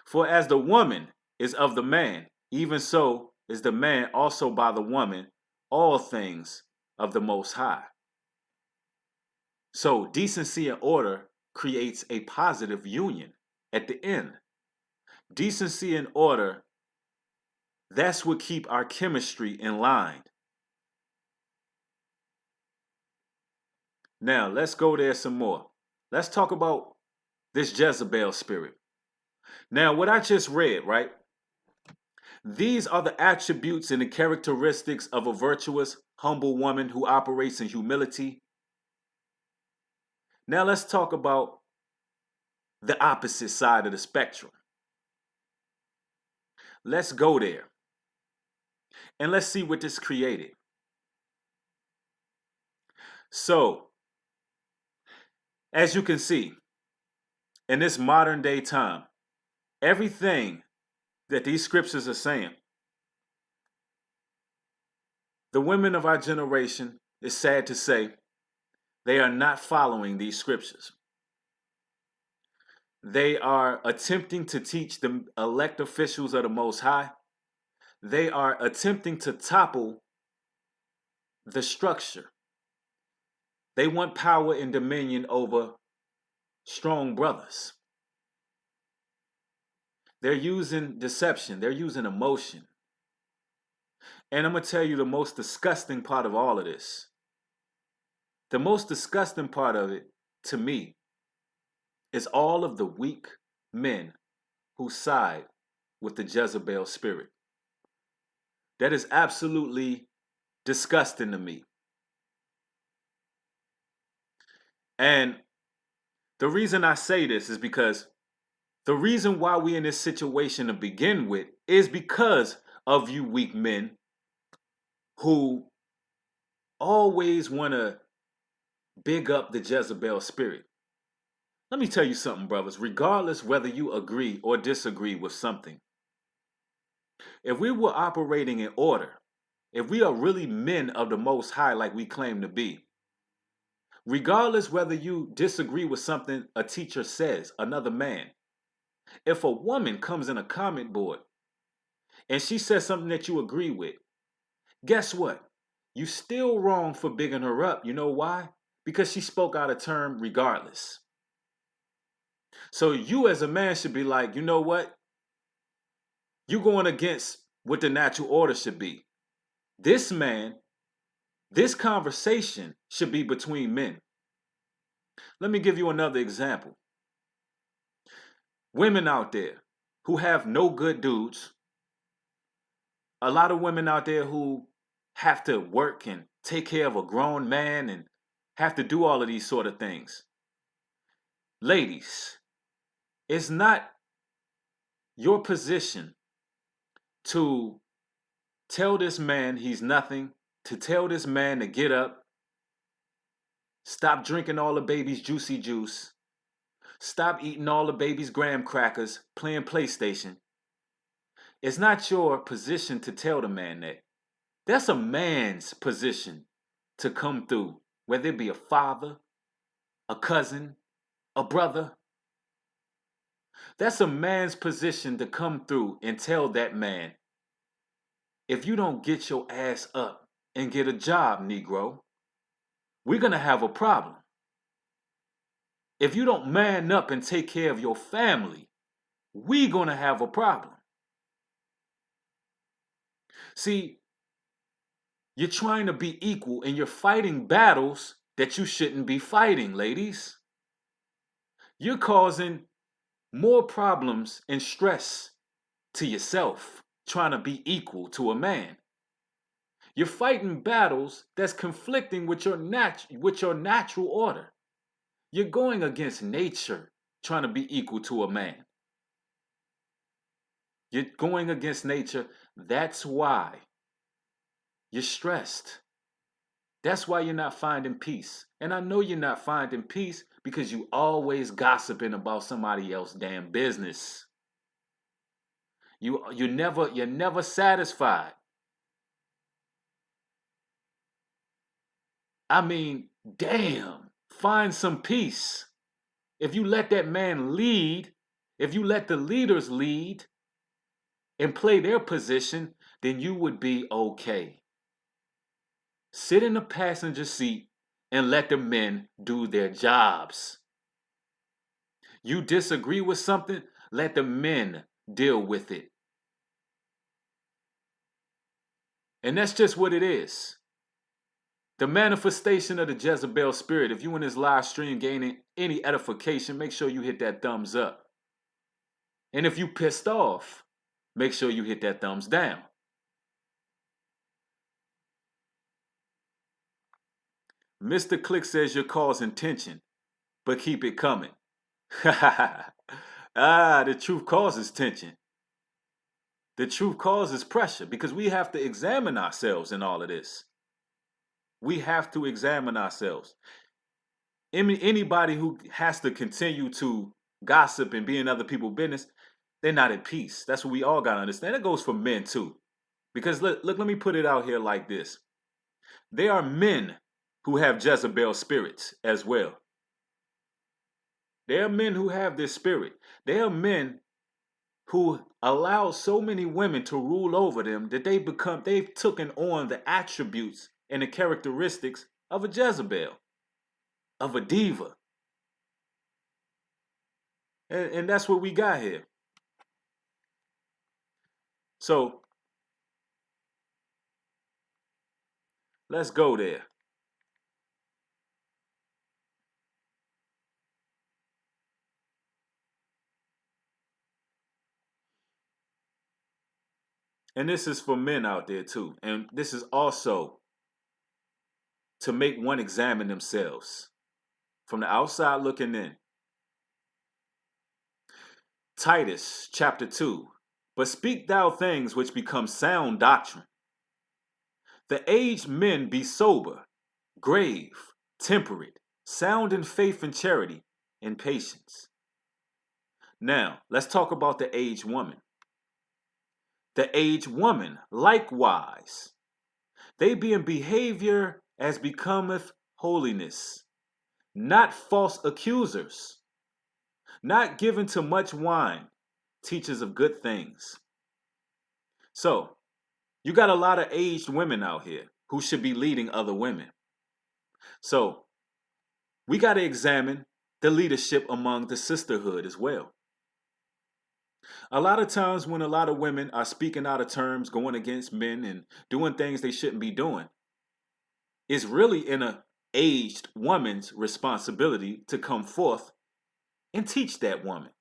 For as the woman is of the man, even so is the man also by the woman, all things of the Most High. So decency and order creates a positive union at the end. Decency and order, that's what keep our chemistry in line. Now, let's go there some more. Let's talk about this Jezebel spirit. Now, what I just read, right? These are the attributes and the characteristics of a virtuous, humble woman who operates in humility. Now, let's talk about the opposite side of the spectrum. Let's go there. And let's see what this created. So, as you can see, in this modern day time, everything that these scriptures are saying, the women of our generation, it's sad to say, they are not following these scriptures. They are attempting to teach the elect officials of the Most High. They are attempting to topple the structure. They want power and dominion over strong brothers. They're using deception. They're using emotion. And I'm going to tell you the most disgusting part of all of this. The most disgusting part of it, to me, is all of the weak men who side with the Jezebel spirit. That is absolutely disgusting to me. And the reason I say this is because the reason why we're in this situation to begin with is because of you weak men who always want to big up the Jezebel spirit. Let me tell you something, brothers. Regardless whether you agree or disagree with something, if we were operating in order, if we are really men of the Most High like we claim to be, regardless whether you disagree with something a teacher says, another man, if a woman comes in a comment board and she says something that you agree with, guess what? You still wrong for bigging her up. You know why? Because she spoke out of term regardless. So you as a man should be like, you know what? You're going against what the natural order should be. This man, this conversation should be between men. Let me give you another example. Women out there who have no good dudes. A lot of women out there who have to work and take care of a grown man and have to do all of these sort of things. Ladies, it's not your position to tell this man he's nothing, to tell this man to get up, stop drinking all the baby's juicy juice, stop eating all the baby's graham crackers, playing PlayStation. It's not your position to tell the man that. That's a man's position to come through, whether it be a father, a cousin, a brother. That's a man's position to come through and tell that man, if you don't get your ass up and get a job, Negro, we're going to have a problem. If you don't man up and take care of your family, we're going to have a problem. See, you're trying to be equal and you're fighting battles that you shouldn't be fighting, ladies. You're causing more problems and stress to yourself trying to be equal to a man. You're fighting battles that's conflicting with your natural order. You're going against nature trying to be equal to a man. You're going against nature. That's why you're stressed. That's why you're not finding peace. And I know you're not finding peace because you always gossiping about somebody else's damn business. You're never satisfied. I mean, damn, find some peace. If you let that man lead, if you let the leaders lead and play their position, then you would be okay. Sit in the passenger seat and let the men do their jobs. You disagree with something, let the men deal with it. And that's just what it is. The manifestation of the Jezebel Spirit. If you in this live stream gaining any edification, make sure you hit that thumbs up. And if you pissed off, make sure you hit that thumbs down. Mr. Click says you're causing tension, but keep it coming. The truth causes tension. The truth causes pressure because we have to examine ourselves in all of this. We have to examine ourselves. Anybody who has to continue to gossip and be in other people's business, they're not at peace. That's what we all got to understand. It goes for men too. Because look, let me put it out here like this. There are men who have Jezebel spirits as well. There are men who have this spirit. There are men who allow so many women to rule over them that they've taken on the attributes and the characteristics of a Jezebel, of a diva. And that's what we got here. So let's go there. And this is for men out there too. And this is also to make one examine themselves from the outside looking in. Titus chapter 2. But speak thou things which become sound doctrine. The aged men be sober, grave, temperate, sound in faith and charity, and patience. Now, let's talk about the aged woman. The aged woman, likewise, they be in behavior as becometh holiness, not false accusers, not given to much wine, teachers of good things. So, you got a lot of aged women out here who should be leading other women. So, we got to examine the leadership among the sisterhood as well. A lot of times when a lot of women are speaking out of terms, going against men and doing things they shouldn't be doing, it's really in an aged woman's responsibility to come forth and teach that woman.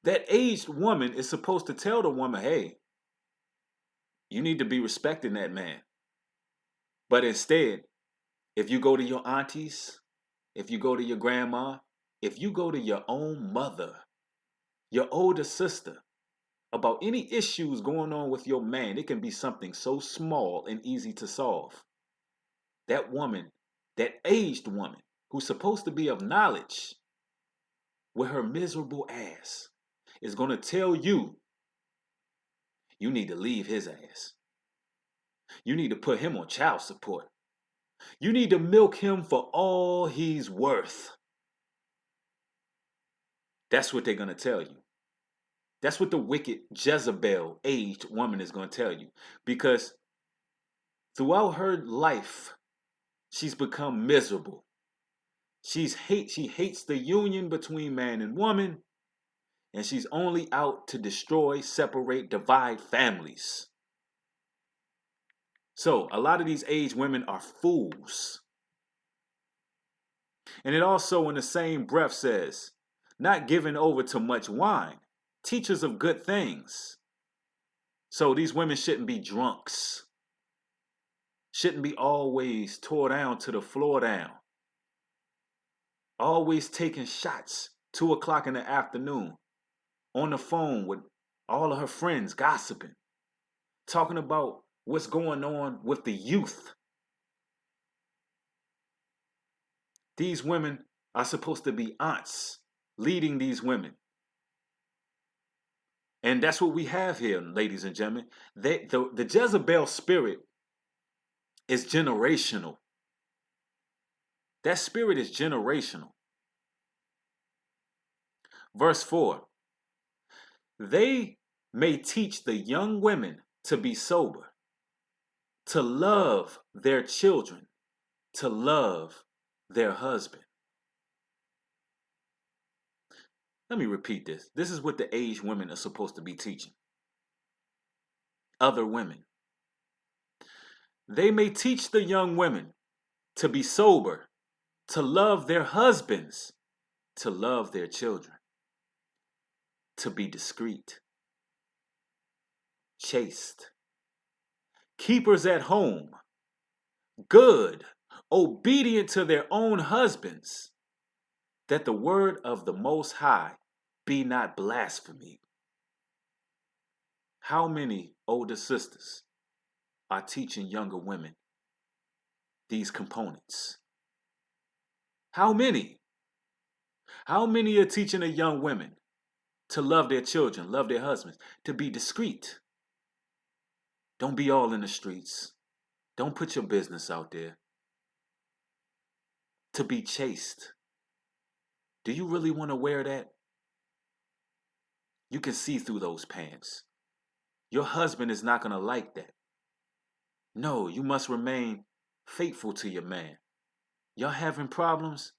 That aged woman is supposed to tell the woman, hey, you need to be respecting that man. But instead, if you go to your aunties, if you go to your grandma, if you go to your own mother, your older sister, about any issues going on with your man, it can be something so small and easy to solve. That woman, that aged woman, who's supposed to be of knowledge, with her miserable ass, is going to tell you, you need to leave his ass. You need to put him on child support. You need to milk him for all he's worth. That's what they're going to tell you. That's what the wicked Jezebel aged woman is going to tell you. Because throughout her life, she's become miserable. She hates the union between man and woman. And she's only out to destroy, separate, divide families. So a lot of these aged women are fools. And it also in the same breath says, not given over to much wine, teachers of good things. So these women shouldn't be drunks. Shouldn't be always tore down to the floor down. Always taking shots 2 o'clock in the afternoon on the phone with All of her friends gossiping, talking about what's going on with the youth. These women are supposed to be aunts leading these women. And that's what we have here, ladies and gentlemen. The Jezebel spirit is generational. That spirit is generational. Verse 4. They may teach the young women to be sober, to love their children, to love their husband. Let me repeat this. This is what the aged women are supposed to be teaching other women. They may teach the young women to be sober, to love their husbands, to love their children, to be discreet, chaste, keepers at home, good, obedient to their own husbands, that the word of the Most High be not blasphemy. How many older sisters are teaching younger women these components? How many? How many are teaching the young women to love their children, love their husbands, to be discreet? Don't be all in the streets. Don't put your business out there. To be chaste. Do you really want to wear that? You can see through those pants. Your husband is not going to like that. No, you must remain faithful to your man. Y'all having problems?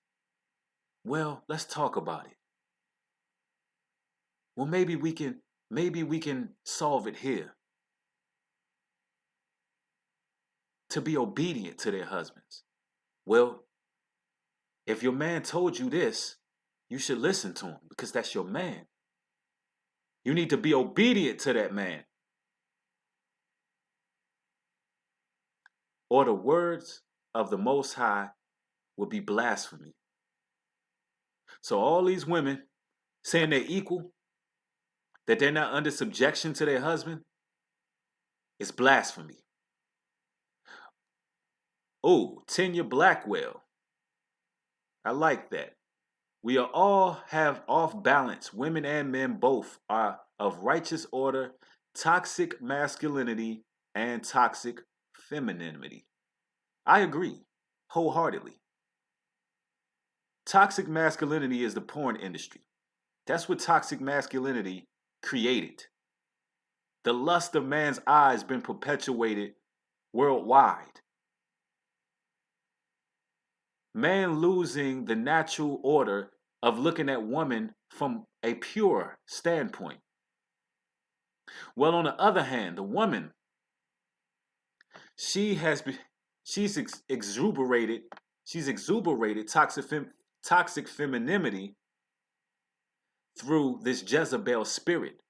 Well, let's talk about it. Well, maybe we can solve it here. To be obedient to their husbands. Well, if your man told you this, you should listen to him because that's your man. You need to be obedient to that man. Or the words of the Most High will be blasphemy. So all these women saying they're equal, that they're not under subjection to their husband, it's blasphemy. Oh, Tanya Blackwell. I like that. We are all have off balance. Women and men both are of righteous order, toxic masculinity, and toxic femininity. I agree wholeheartedly. Toxic masculinity is the porn industry. That's what toxic masculinity created. The lust of man's eyes been perpetuated worldwide. Man losing the natural order of looking at woman from a pure standpoint. Well, on the other hand, the woman, she's exuberated toxic femininity through this Jezebel spirit,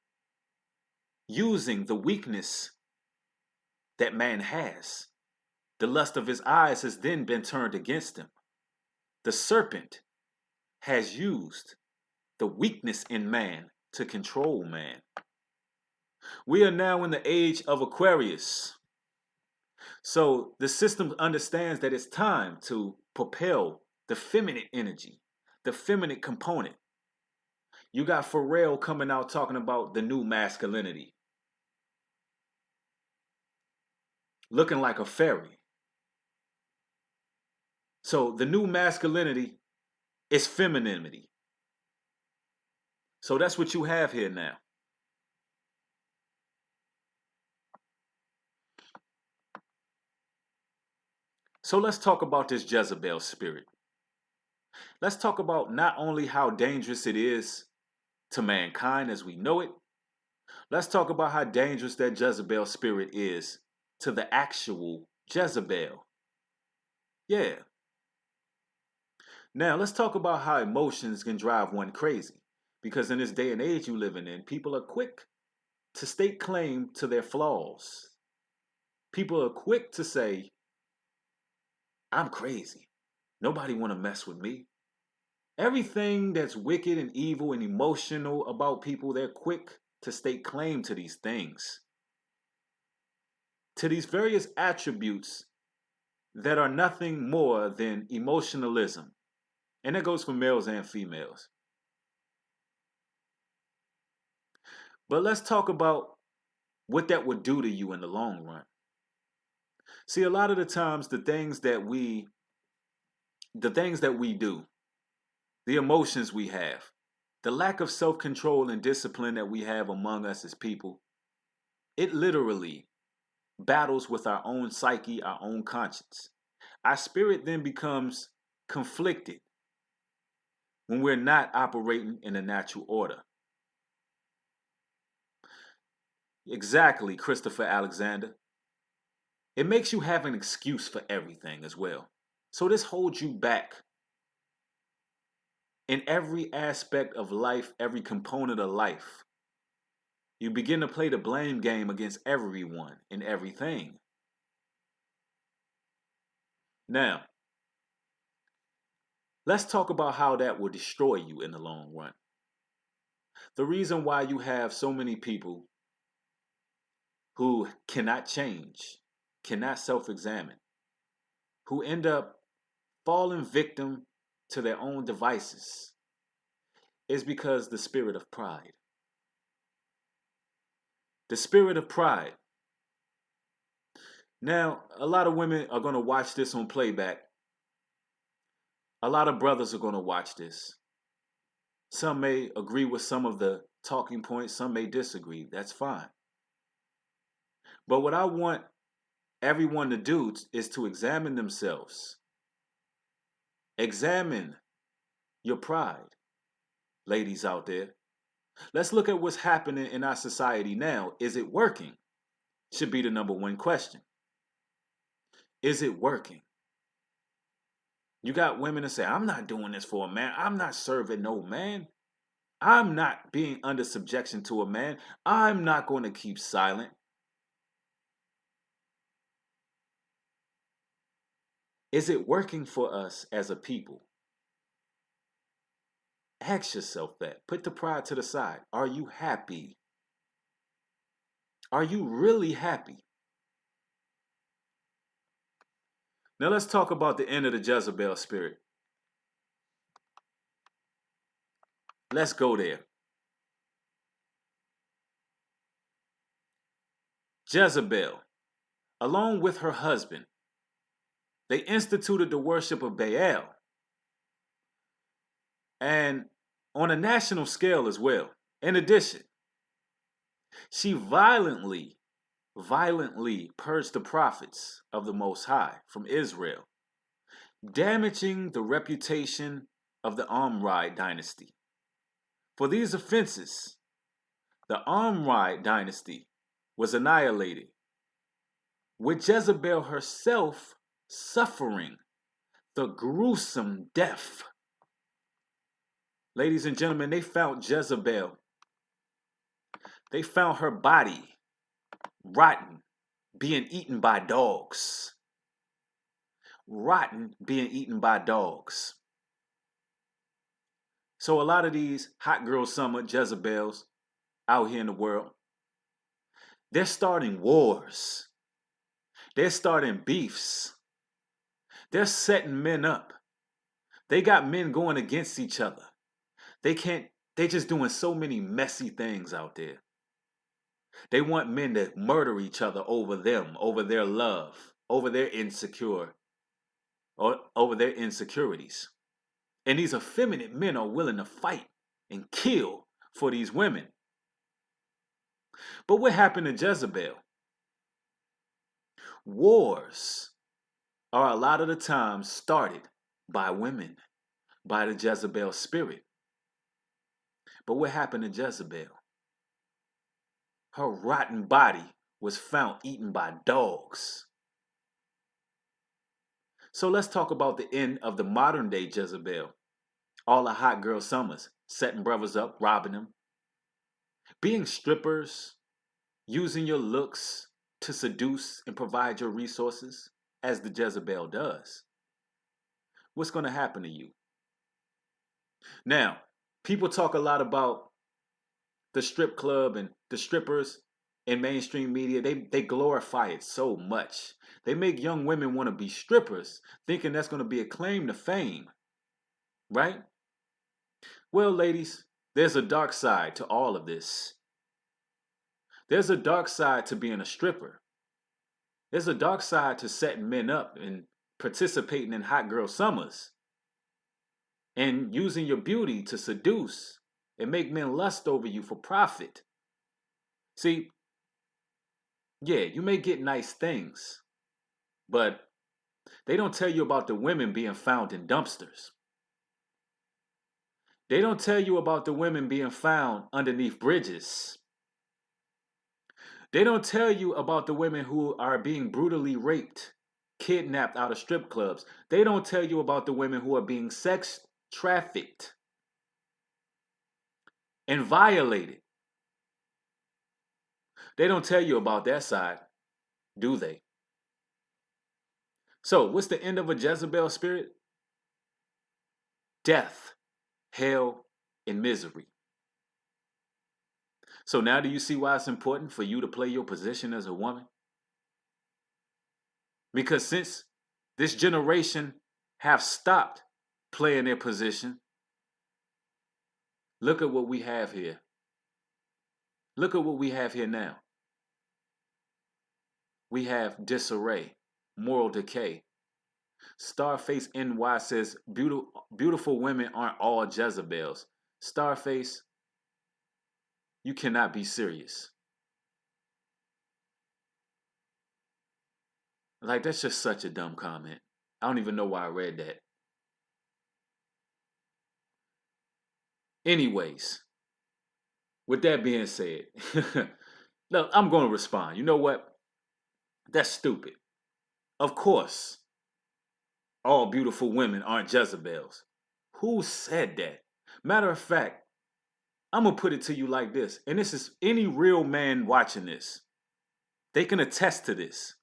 using the weakness that man has. The lust of his eyes has then been turned against him. The serpent has used the weakness in man to control man. We are now in the age of Aquarius. So the system understands that it's time to propel the feminine energy, the feminine component. You got Pharrell coming out talking about the new masculinity. Looking like a fairy. So the new masculinity is femininity. So that's what you have here now. So let's talk about this Jezebel spirit. Let's talk about not only how dangerous it is to mankind as we know it. Let's talk about how dangerous that Jezebel spirit is to the actual Jezebel. Yeah. Now, let's talk about how emotions can drive one crazy. Because in this day and age you're living in, people are quick to stake claim to their flaws. People are quick to say, I'm crazy. Nobody want to mess with me. Everything that's wicked and evil and emotional about people, they're quick to stake claim to these things, to these various attributes that are nothing more than emotionalism. And that goes for males and females. But let's talk about what that would do to you in the long run. See, a lot of the times the things that we do, the emotions we have, the lack of self-control and discipline that we have among us as people, it literally battles with our own psyche, our own conscience. Our spirit then becomes conflicted when we're not operating in a natural order. Exactly, Christopher Alexander. It makes you have an excuse for everything as well. So this holds you back in every aspect of life, every component of life. You begin to play the blame game against everyone and everything. Now, let's talk about how that will destroy you in the long run. The reason why you have so many people who cannot change, cannot self-examine, who end up falling victim to their own devices is because the spirit of pride. The spirit of pride. Now, a lot of women are going to watch this on playback. A lot of brothers are going to watch this. Some may agree with some of the talking points, some may disagree. That's fine. But what I want everyone to do is to examine themselves. Examine your pride, ladies out there. Let's look at what's happening in our society now. Is it working? Should be the number one question. Is it working? You got women that say, I'm not doing this for a man. I'm not serving no man. I'm not being under subjection to a man. I'm not going to keep silent. Is it working for us as a people? Ask yourself that. Put the pride to the side. Are you happy? Are you really happy? Now let's talk about the end of the Jezebel spirit. Let's go there. Jezebel, along with her husband, they instituted the worship of Baal. And on a national scale as well. In addition, she violently purged the prophets of the Most High from Israel, damaging the reputation of the Omride dynasty. For these offenses, the Omride dynasty was annihilated, with Jezebel herself suffering the gruesome death. Ladies and gentlemen, they found Jezebel. They found her body rotten, being eaten by dogs. Rotten, being eaten by dogs. So a lot of these hot girl summer Jezebels out here in the world, they're starting wars. They're starting beefs. They're setting men up. They got men going against each other. They're just doing so many messy things out there. They want men to murder each other over them, over their love, over their insecure, or over their insecurities. And these effeminate men are willing to fight and kill for these women. But what happened to Jezebel? Wars are a lot of the time started by women, by the Jezebel spirit. But what happened to Jezebel? Her rotten body was found eaten by dogs. So let's talk about the end of the modern day Jezebel. All the hot girl summers, setting brothers up, robbing them. Being strippers, using your looks to seduce and provide your resources, as the Jezebel does. What's going to happen to you? Now, people talk a lot about the strip club and the strippers in mainstream media, they glorify it so much. They make young women want to be strippers, thinking that's going to be a claim to fame, right? Well, ladies, there's a dark side to all of this. There's a dark side to being a stripper. There's a dark side to setting men up and participating in hot girl summers and using your beauty to seduce and make men lust over you for profit. See, yeah, you may get nice things, but they don't tell you about the women being found in dumpsters. They don't tell you about the women being found underneath bridges. They don't tell you about the women who are being brutally raped, kidnapped out of strip clubs. They don't tell you about the women who are being sex trafficked and violated. They don't tell you about that side, do they? So, what's the end of a Jezebel spirit? Death, hell, and misery. So now do you see why it's important for you to play your position as a woman? Because since this generation have stopped playing their position, look at what we have here. Look at what we have here now. We have disarray, moral decay. Starface NY says beautiful women aren't all Jezebels. Starface, you cannot be serious. Like, that's just such a dumb comment. I don't even know why I read that. Anyways, with that being said, look, I'm going to respond. You know what? That's stupid. Of course, all beautiful women aren't Jezebels. Who said that? Matter of fact, I'm going to put it to you like this, and this is any real man watching this. They can attest to this.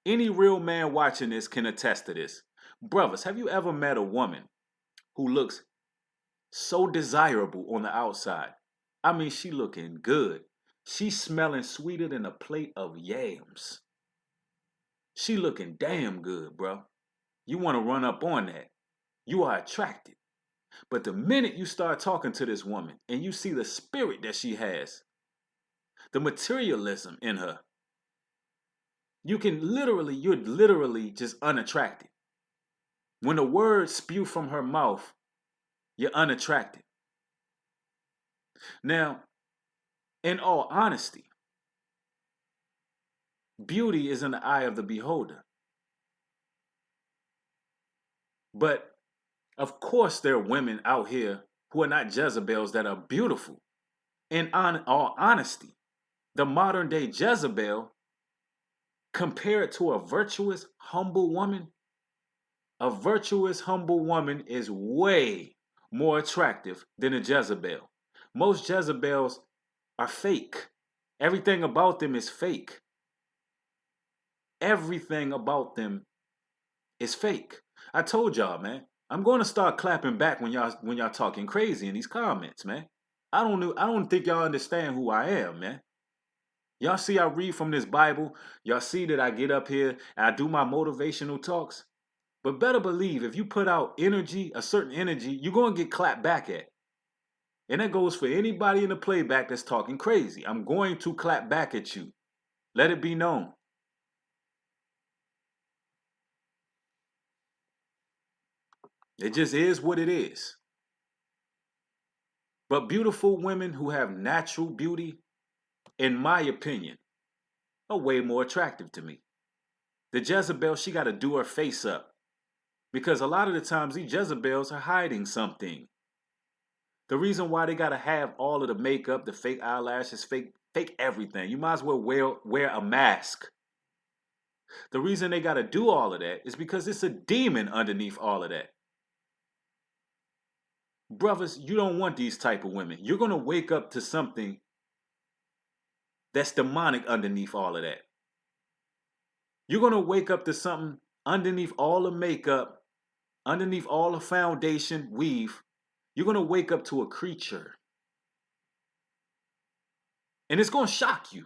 Any real man watching this can attest to this. Brothers, have you ever met a woman who looks so desirable on the outside? I mean, she looking good. She's smelling sweeter than a plate of yams. She looking damn good, bro. You want to run up on that. You are attracted. But the minute you start talking to this woman and you see the spirit that she has, the materialism in her, you're literally just unattracted. When the words spew from her mouth, you're unattracted. Now, in all honesty, beauty is in the eye of the beholder. But of course, there are women out here who are not Jezebels that are beautiful. In all honesty, the modern day Jezebel, compared to a virtuous, humble woman, a virtuous, humble woman is way more attractive than a Jezebel. Most Jezebels are fake. Everything about them is fake. Everything about them is fake. I told y'all, man. I'm going to start clapping back when y'all talking crazy in these comments, man. I don't think y'all understand who I am, man. Y'all see I read from this Bible. Y'all see that I get up here and I do my motivational talks. But better believe if you put out energy, a certain energy, you're going to get clapped back at. And that goes for anybody in the playback that's talking crazy. I'm going to clap back at you. Let it be known. It just is what it is. But beautiful women who have natural beauty, in my opinion, are way more attractive to me. The Jezebel, she got to do her face up. Because a lot of the times these Jezebels are hiding something. The reason why they got to have all of the makeup, the fake eyelashes, fake everything. You might as well wear a mask. The reason they got to do all of that is because it's a demon underneath all of that. Brothers, you don't want these type of women. You're going to wake up to something that's demonic underneath all of that. You're going to wake up to something underneath all the makeup, underneath all the foundation, weave. You're going to wake up to a creature. And it's going to shock you.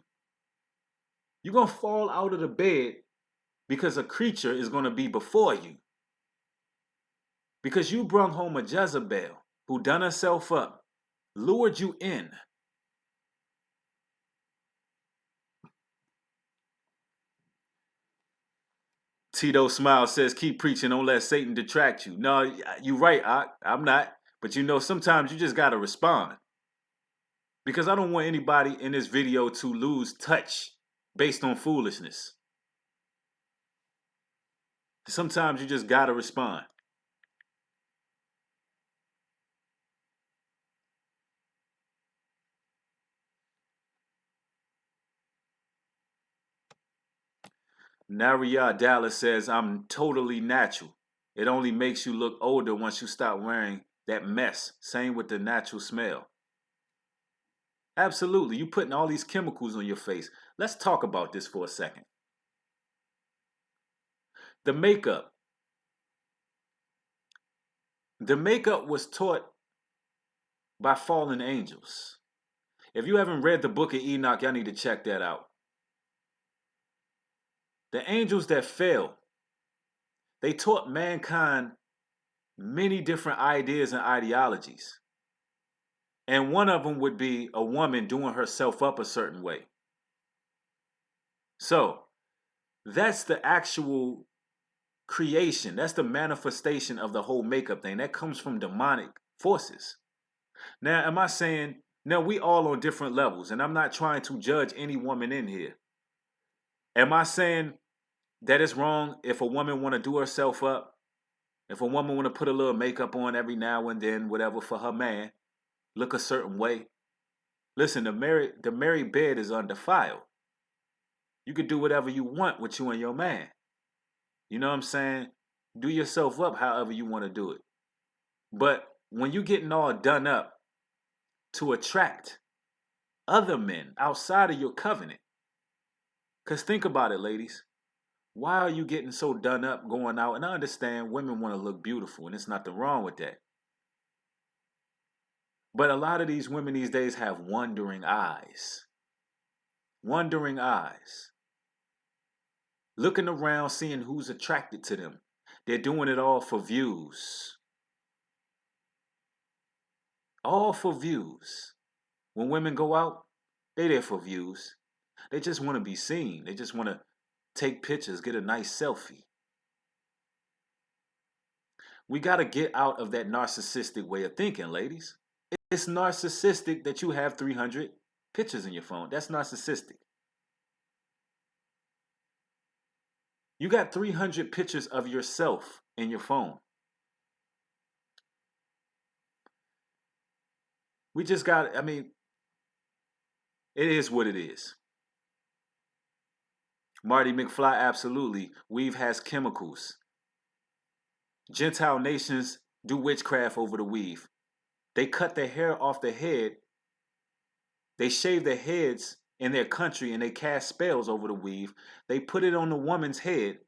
You're going to fall out of the bed because a creature is going to be before you. Because you brung home a Jezebel who done herself up, lured you in. Tito Smile says, keep preaching, don't let Satan detract you. No, you're right, I'm not. But you know, sometimes you just got to respond. Because I don't want anybody in this video to lose touch based on foolishness. Sometimes you just got to respond. Naria Dallas says, I'm totally natural. It only makes you look older once you stop wearing that mess. Same with the natural smell. Absolutely. You putting all these chemicals on your face. Let's talk about this for a second. The makeup. The makeup was taught by fallen angels. If you haven't read the book of Enoch, y'all need to check that out. The angels that fell, they taught mankind many different ideas and ideologies. And one of them would be a woman doing herself up a certain way. So, that's the actual creation. That's the manifestation of the whole makeup thing. That comes from demonic forces. Now, am I saying, now we all on different levels, and I'm not trying to judge any woman in here. Am I saying that it's wrong if a woman want to do herself up? If a woman want to put a little makeup on every now and then, whatever, for her man, look a certain way? Listen, the married bed is undefiled. You could do whatever you want with you and your man. You know what I'm saying? Do yourself up however you want to do it. But when you getting all done up to attract other men outside of your covenant, because think about it, ladies. Why are you getting so done up going out? And I understand women want to look beautiful, and there's nothing wrong with that. But a lot of these women these days have wandering eyes. Wandering eyes. Looking around, seeing who's attracted to them. They're doing it all for views. All for views. When women go out, they're there for views. They just want to be seen. They just want to take pictures, get a nice selfie. We got to get out of that narcissistic way of thinking, ladies. It's narcissistic that you have 300 pictures in your phone. That's narcissistic. You got 300 pictures of yourself in your phone. We just got, I mean, it is what it is. Marty McFly, absolutely. Weave has chemicals. Gentile nations do witchcraft over the weave. They cut their hair off the head. They shave their heads in their country and they cast spells over the weave. They put it on the woman's head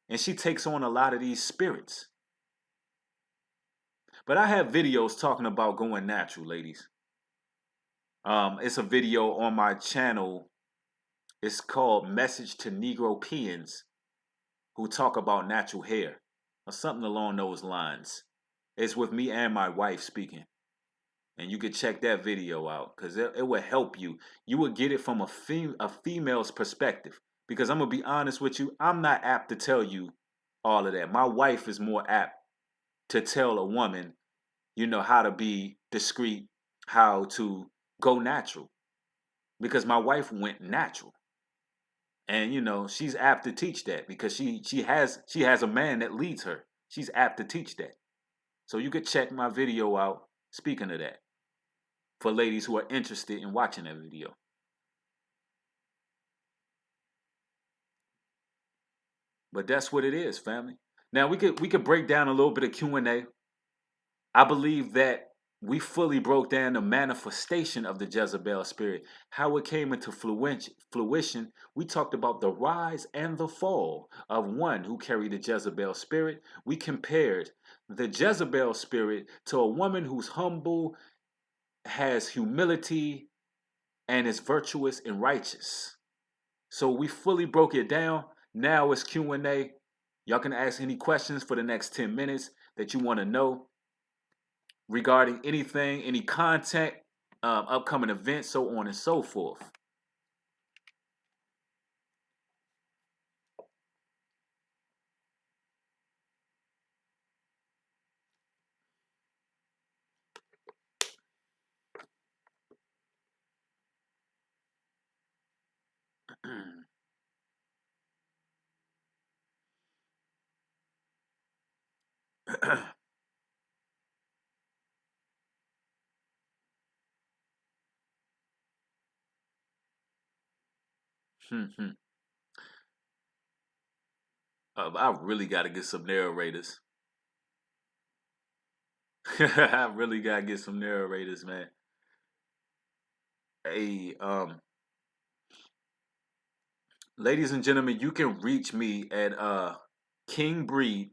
and she takes on a lot of these spirits. But I have videos talking about going natural, ladies. It's a video on my channel. It's called Message to Negropeans Who Talk About Natural Hair, or something along those lines. It's with me and my wife speaking. And you could check that video out because it will help you. You will get it from a female's perspective. Because I'm going to be honest with you, I'm not apt to tell you all of that. My wife is more apt to tell a woman, you know, how to be discreet, how to go natural. Because my wife went natural. And, you know, she's apt to teach that because she has a man that leads her. She's apt to teach that. So you could check my video out speaking of that for ladies who are interested in watching that video. But that's what it is, family. Now we could break down a little bit of Q&A. I believe that we fully broke down the manifestation of the Jezebel spirit, how it came into fruition. We talked about the rise and the fall of one who carried the Jezebel spirit. We compared the Jezebel spirit to a woman who's humble, has humility, and it's virtuous and righteous. So we fully broke it down. Now it's Q&A. Y'all can ask any questions for the next 10 minutes that you want to know regarding anything, any content, upcoming events, so on and so forth. I really got to get some narrators. I really got to get some narrators, man. Hey, ladies and gentlemen, you can reach me at King Breed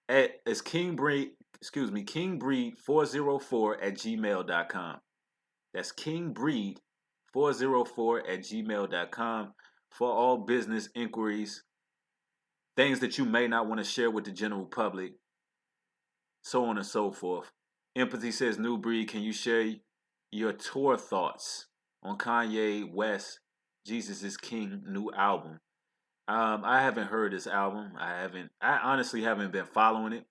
at it's King Breed, excuse me, King Breed 404 at gmail.com. That's King Breed 404 at gmail.com for all business inquiries, things that you may not want to share with the general public, so on and so forth. Empathy says, New Breed, can you share your tour thoughts on Kanye West, Jesus is King new album? I haven't heard this album. I honestly haven't been following it.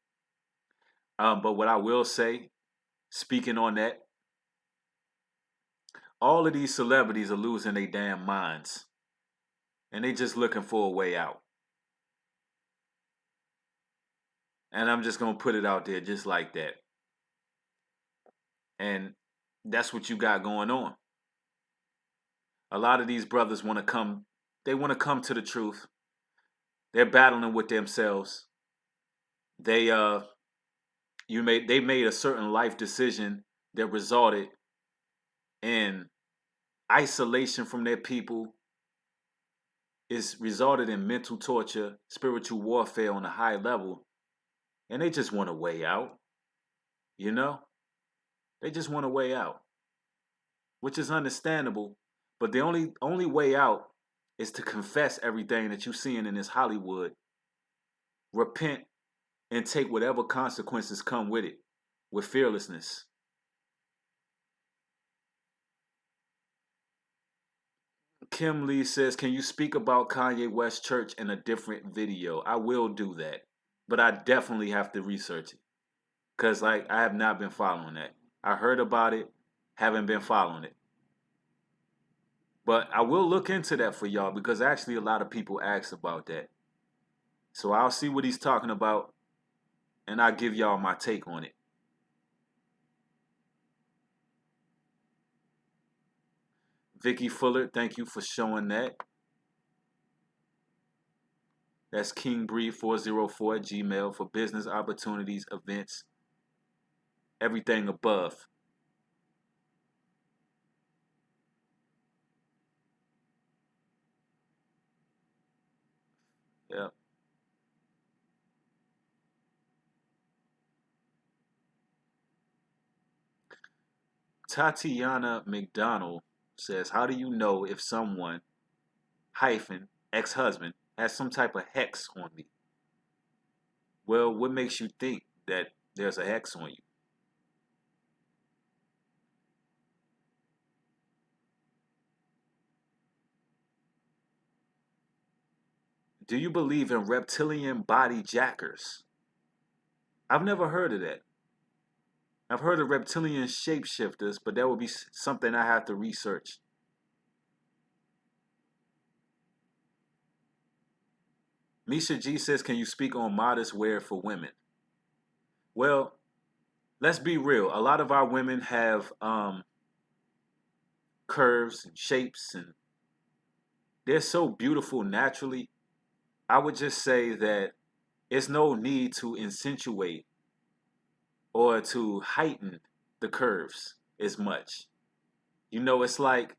But what I will say, speaking on that, all of these celebrities are losing their damn minds. And they just looking for a way out. And I'm just going to put it out there just like that. And that's what you got going on. A lot of these brothers want to come, they want to come to the truth. They're battling with themselves. They made a certain life decision that resulted in isolation from their people. It's resulted in mental torture, spiritual warfare on a high level. And they just want a way out. You know? They just want a way out. Which is understandable. But the only way out is to confess everything that you're seeing in this Hollywood. Repent and take whatever consequences come with it. With fearlessness. Kim Lee says, can you speak about Kanye West Church in a different video? I will do that. But I definitely have to research it. Because I have not been following that. I heard about it, haven't been following it. But I will look into that for y'all because actually a lot of people asked about that. So I'll see what he's talking about and I'll give y'all my take on it. Vicky Fuller, thank you for showing that. That's kingbreed404 at Gmail for business opportunities, events, everything above. Yep. Tatiana McDonald says, how do you know if someone, ex-husband, has some type of hex on me? Well, what makes you think that there's a hex on you? Do you believe in reptilian body jackers? I've never heard of that. I've heard of reptilian shapeshifters, but that would be something I have to research. Misha G says, can you speak on modest wear for women? Well, let's be real. A lot of our women have curves and shapes, and they're so beautiful naturally. I would just say that it's no need to accentuate or to heighten the curves as much. You know, it's like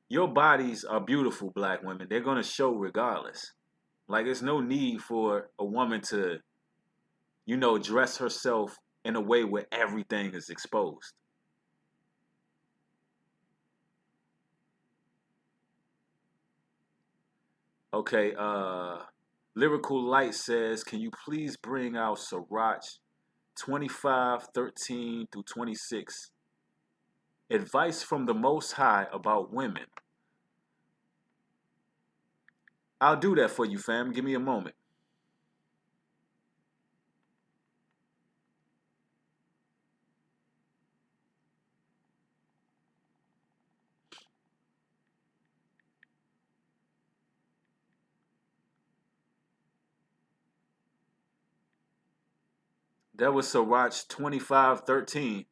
your bodies are beautiful, black women. They're going to show regardless. Like, there's no need for a woman to, dress herself in a way where everything is exposed. Okay, Lyrical Light says, can you please bring out Sirach 25:13 through 26? Advice from the Most High about women. I'll do that for you, fam. Give me a moment. That was Sirach 25:13,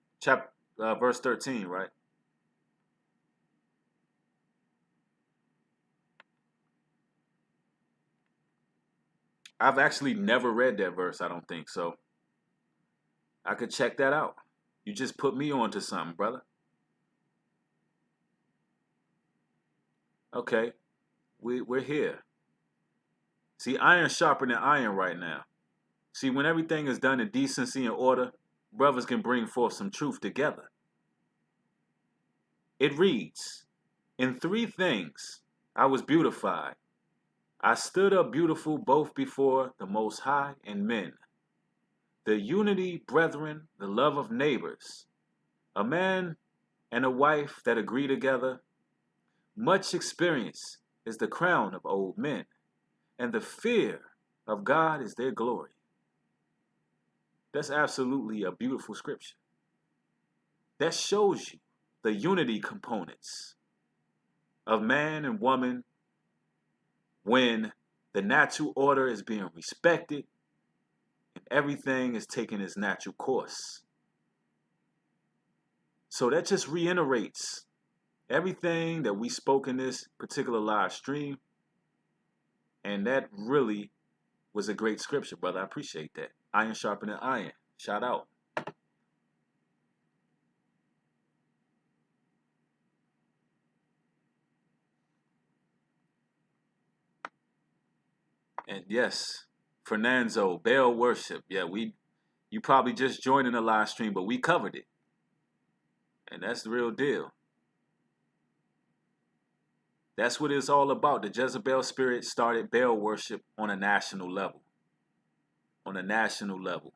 verse 13, right? I've actually never read that verse, I don't think, so I could check that out. You just put me on to something, brother. Okay, we're here. See, iron sharpening iron right now. See, when everything is done in decency and order, brothers can bring forth some truth together. It reads, in three things I was beautified. I stood up beautiful both before the Most High and men. The unity, brethren, the love of neighbors, a man and a wife that agree together. Much experience is the crown of old men, and the fear of God is their glory. That's absolutely a beautiful scripture. That shows you the unity components of man and woman when the natural order is being respected and everything is taking its natural course. So that just reiterates everything that we spoke in this particular live stream. And that really was a great scripture, brother. I appreciate that. Iron sharpening iron. Shout out. And yes, Fernando, Baal worship. Yeah, you probably just joined in the live stream, but we covered it. And that's the real deal. That's what it's all about. The Jezebel Spirit started Baal worship on a national level. On a national level.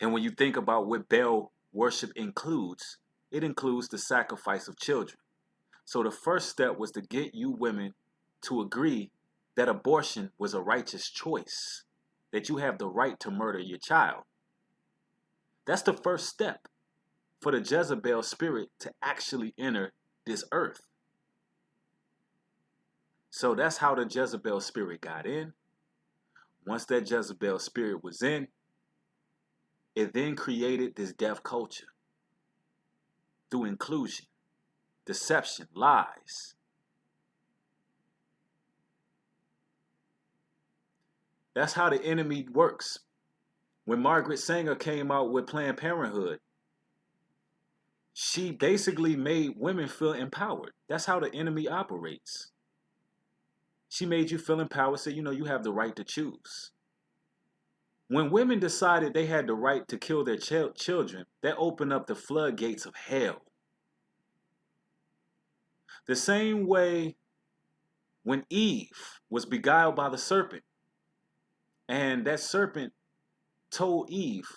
And when you think about what Baal worship includes, it includes the sacrifice of children. So the first step was to get you women to agree that abortion was a righteous choice, that you have the right to murder your child. That's the first step for the Jezebel spirit to actually enter this earth. So that's how the Jezebel spirit got in. Once that Jezebel spirit was in, it then created this deaf culture through inclusion, deception, lies. That's how the enemy works. When Margaret Sanger came out with Planned Parenthood, she basically made women feel empowered. That's how the enemy operates. She made you feel empowered, said, you have the right to choose. When women decided they had the right to kill their children, that opened up the floodgates of hell. The same way when Eve was beguiled by the serpent, and that serpent told Eve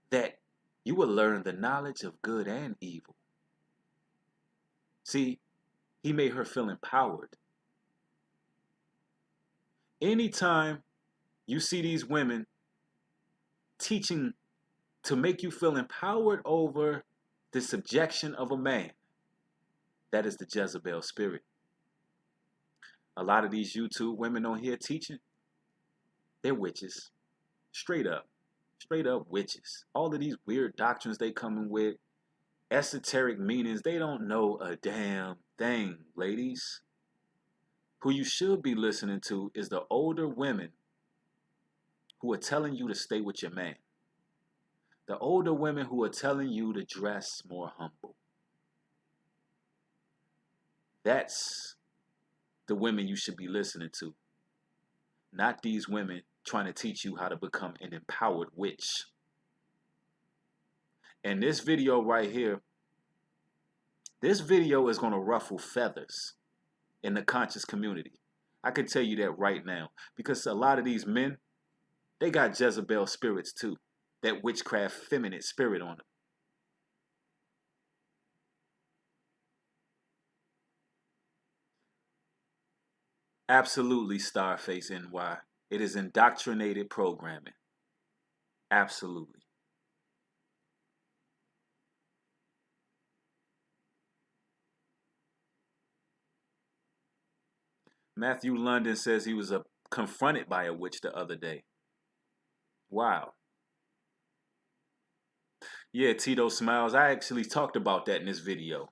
that you will learn the knowledge of good and evil. See, he made her feel empowered. Anytime you see these women teaching to make you feel empowered over the subjection of a man, that is the Jezebel spirit. A lot of these YouTube women on here teaching, they're witches. Straight up witches. All of these weird doctrines they coming with, esoteric meanings, they don't know a damn thing, ladies. Who you should be listening to is the older women who are telling you to stay with your man. The older women who are telling you to dress more humble. That's the women you should be listening to. Not these women trying to teach you how to become an empowered witch. And this video right here, this video is going to ruffle feathers in the conscious community. I can tell you that right now. Because a lot of these men, they got Jezebel spirits too. That witchcraft feminine spirit on them. Absolutely, Starface NY. It is indoctrinated programming. Absolutely. Matthew London says he was confronted by a witch the other day. Wow. Yeah, Tito Smiles. I actually talked about that in this video.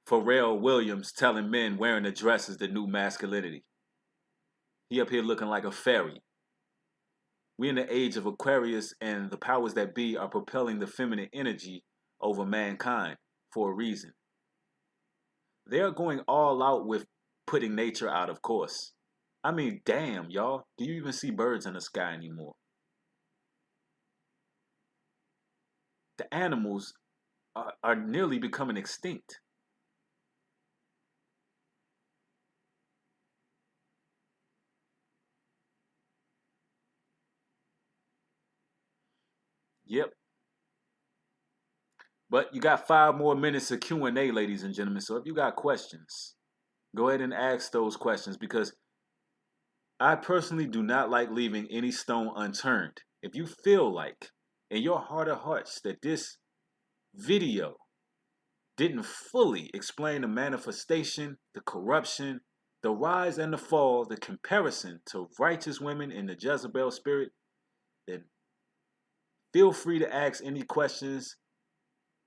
Pharrell Williams telling men wearing a dress is the new masculinity. He up here looking like a fairy. We in the age of Aquarius, and the powers that be are propelling the feminine energy over mankind for a reason. They're going all out with putting nature out, of course. I mean, damn, y'all. Do you even see birds in the sky anymore? The animals are nearly becoming extinct. Yep. But you got 5 more minutes of Q&A, ladies and gentlemen. So if you got questions, go ahead and ask those questions, because I personally do not like leaving any stone unturned. If you feel like in your heart of hearts that this video didn't fully explain the manifestation, the corruption, the rise and the fall, the comparison to righteous women in the Jezebel spirit, then feel free to ask any questions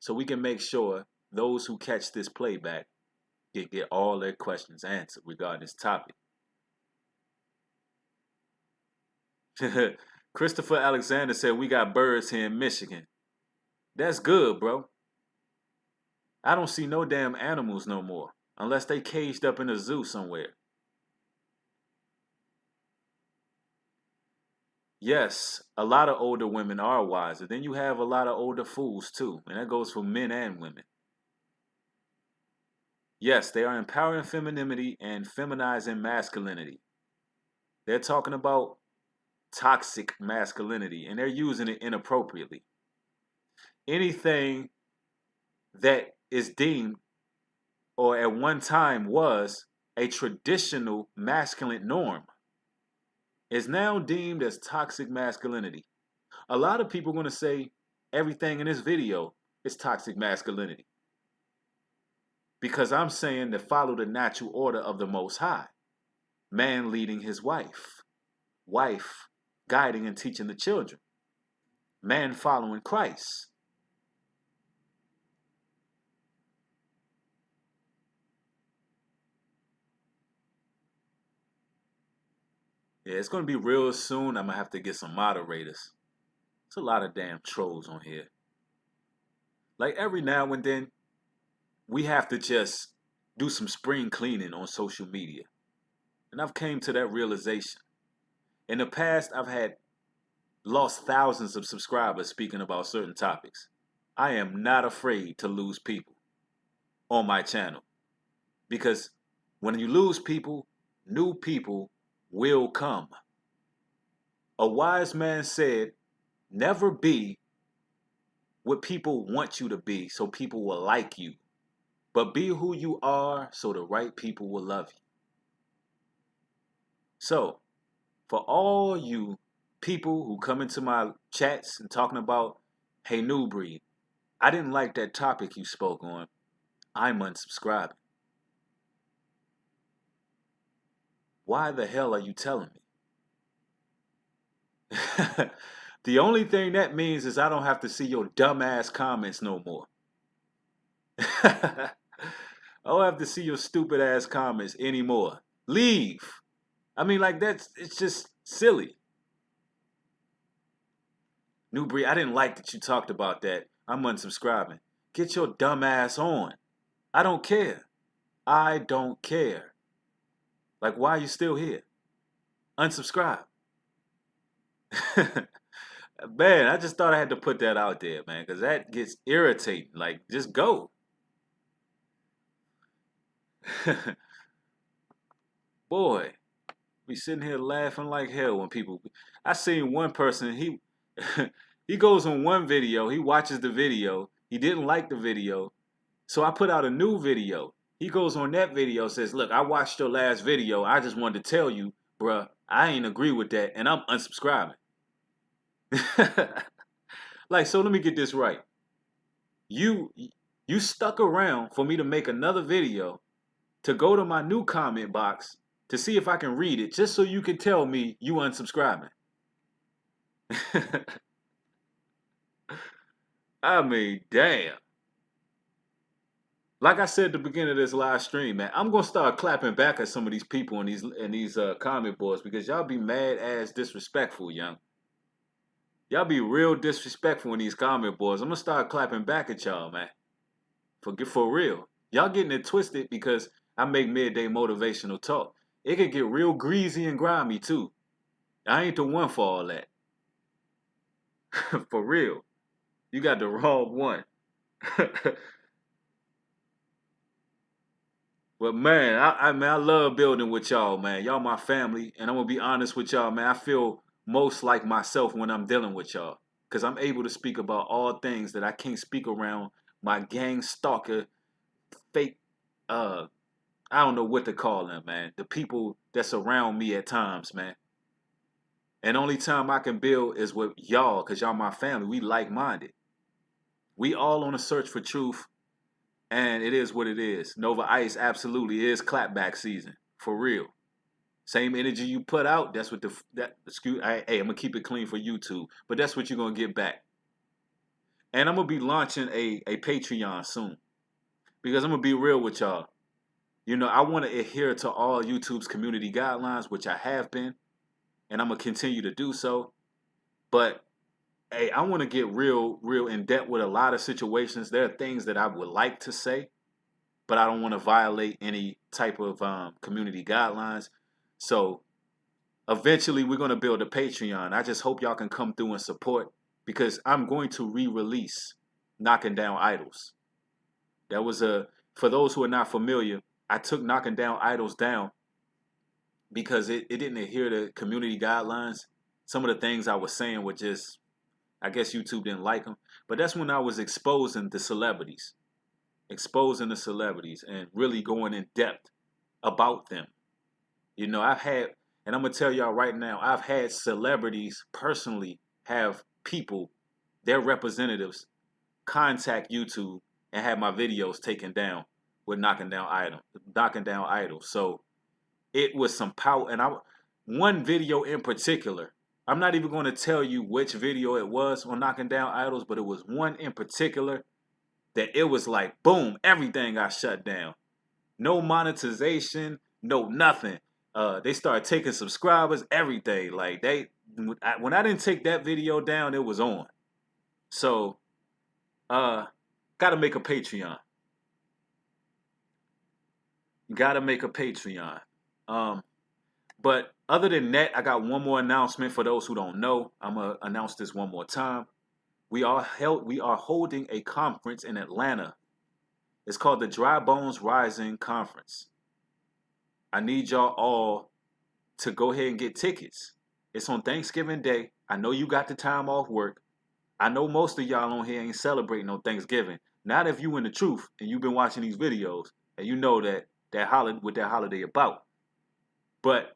so we can make sure those who catch this playback get all their questions answered regarding this topic. Christopher Alexander said, we got birds here in Michigan. That's good, bro. I don't see no damn animals no more, unless they caged up in a zoo somewhere. Yes, a lot of older women are wiser. Then you have a lot of older fools too, and that goes for men and women. Yes, they are empowering femininity and feminizing masculinity. They're talking about toxic masculinity, and they're using it inappropriately. Anything that is deemed, or at one time was, a traditional masculine norm is now deemed as toxic masculinity. A lot of people are going to say everything in this video is toxic masculinity, because I'm saying to follow the natural order of the Most High. Man leading his wife, wife guiding and teaching the children, man following Christ. Yeah, it's going to be real soon. I'm going to have to get some moderators. It's a lot of damn trolls on here. Like every now and then, we have to just do some spring cleaning on social media. And I've came to that realization. In the past, I've had lost thousands of subscribers speaking about certain topics. I am not afraid to lose people on my channel, because when you lose people, new people will come. A wise man said, never be what people want you to be so people will like you, but be who you are so the right people will love you. So, for all you people who come into my chats and talking about, hey, New Breed, I didn't like that topic you spoke on, I'm unsubscribing. Why the hell are you telling me? The only thing that means is I don't have to see your dumbass comments no more. I don't have to see your stupid ass comments anymore. Leave. I mean, like, it's just silly. New Breed, I didn't like that you talked about that. I'm unsubscribing. Get your dumb ass on. I don't care. I don't care. Like, why are you still here? Unsubscribe. Man, I just thought I had to put that out there, man, because that gets irritating. Like, just go. Boy, be sitting here laughing like hell when people. I seen one person. He he goes on one video. He watches the video. He didn't like the video, so I put out a new video. He goes on that video, says, "Look, I watched your last video. I just wanted to tell you, bruh, I ain't agree with that, and I'm unsubscribing." Like, so let me get this right. You stuck around for me to make another video to go to my new comment box to see if I can read it, just so you can tell me you unsubscribing. I mean, damn. Like I said at the beginning of this live stream, man, I'm gonna start clapping back at some of these people in these comment boards because y'all be mad ass disrespectful, young. Y'all be real disrespectful in these comment boards. I'm gonna start clapping back at y'all, man. For real. Y'all getting it twisted because I make midday motivational talk. It can get real greasy and grimy too. I ain't the one for all that. For real. You got the wrong one. But man, I love building with y'all, man. Y'all my family, and I'm gonna be honest with y'all, man. I feel most like myself when I'm dealing with y'all, cause I'm able to speak about all things that I can't speak around my gang stalker, fake. I don't know what to call them, man. The people that surround me at times, man. And only time I can build is with y'all, cause y'all my family. We like-minded. We all on a search for truth. And it is what it is. Nova Ice absolutely is clapback season. For real. Same energy you put out, that's what hey, I'm gonna keep it clean for YouTube. But that's what you're gonna get back. And I'm gonna be launching a Patreon soon. Because I'm gonna be real with y'all. You know, I want to adhere to all YouTube's community guidelines, which I have been. And I'm gonna continue to do so. But hey, I want to get real in depth with a lot of situations. There are things that I would like to say, but I don't want to violate any type of community guidelines. So eventually we're going to build a Patreon. I just hope y'all can come through and support because I'm going to re-release Knocking Down Idols. That was for those who are not familiar, I took Knocking Down Idols down because it didn't adhere to community guidelines. Some of the things I was saying were just, I guess YouTube didn't like them. But that's when I was exposing the celebrities. Exposing the celebrities and really going in depth about them. You know, I've had, and I'm going to tell y'all right now, I've had celebrities personally have people, their representatives, contact YouTube and have my videos taken down with Knocking Down Idols. So it was some power. And one video in particular, I'm not even going to tell you which video it was on Knocking Down Idols, but it was one in particular that it was like, boom, everything got shut down. No monetization, no nothing. They started taking subscribers, everything. Like when I didn't take that video down, it was on. So, gotta make a Patreon. Gotta make a Patreon. But other than that, I got one more announcement for those who don't know. I'm gonna announce this one more time. We are holding a conference in Atlanta. It's called the Dry Bones Rising Conference. I need y'all all to go ahead and get tickets. It's on Thanksgiving Day. I know you got the time off work. I know most of y'all on here ain't celebrating on Thanksgiving. Not if you in the truth and you've been watching these videos and you know that holiday about. But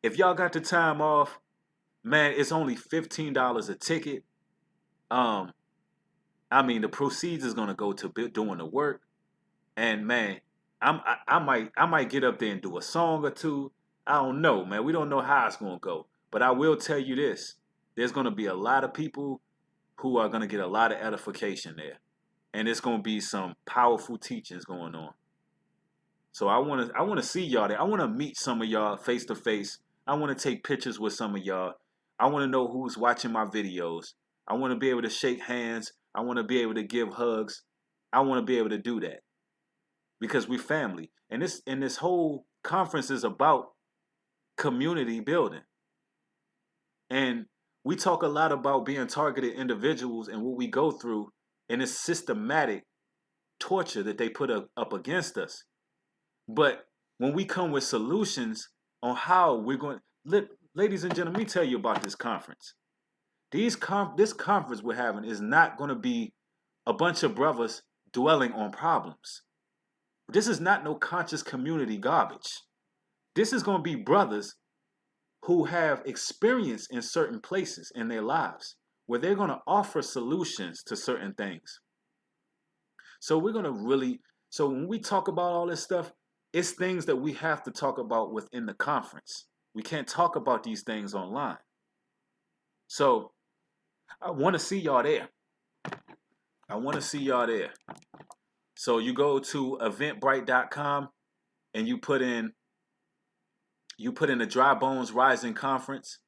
if y'all got the time off, man, it's only $15 a ticket. I mean, the proceeds is gonna go to doing the work, and man, I might get up there and do a song or two. I don't know, man. We don't know how it's gonna go, but I will tell you this: there's gonna be a lot of people who are gonna get a lot of edification there, and it's gonna be some powerful teachings going on. So I wanna see y'all there. I wanna meet some of y'all face to face. I wanna take pictures with some of y'all. I wanna know who's watching my videos. I wanna be able to shake hands. I wanna be able to give hugs. I wanna be able to do that because we family. And this whole conference is about community building. And we talk a lot about being targeted individuals and what we go through and this systematic torture that they put up against us. But when we come with solutions, on how we're going. Ladies and gentlemen, let me tell you about this conference. This conference we're having is not going to be a bunch of brothers dwelling on problems. This is not no conscious community garbage. This is going to be brothers who have experience in certain places in their lives where they're going to offer solutions to certain things. So we're going to really, so when we talk about all this stuff, it's things that we have to talk about within the conference. We can't talk about these things online. So I want to see y'all there. I want to see y'all there. So you go to eventbrite.com and you put in the Dry Bones Rising Conference,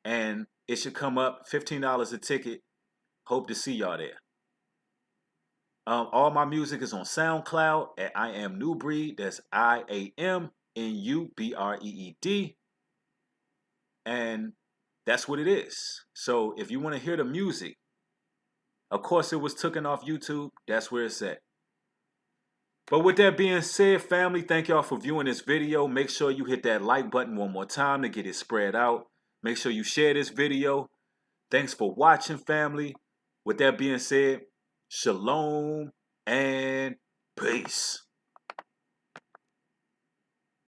and it should come up $15 a ticket. Hope to see y'all there. All my music is on SoundCloud at I Am New Breed. That's IAMNUBREED. And that's what it is. So if you want to hear the music, of course it was taken off YouTube. That's where it's at. But with that being said, family, thank y'all for viewing this video. Make sure you hit that like button one more time to get it spread out. Make sure you share this video. Thanks for watching, family. With that being said, shalom and peace.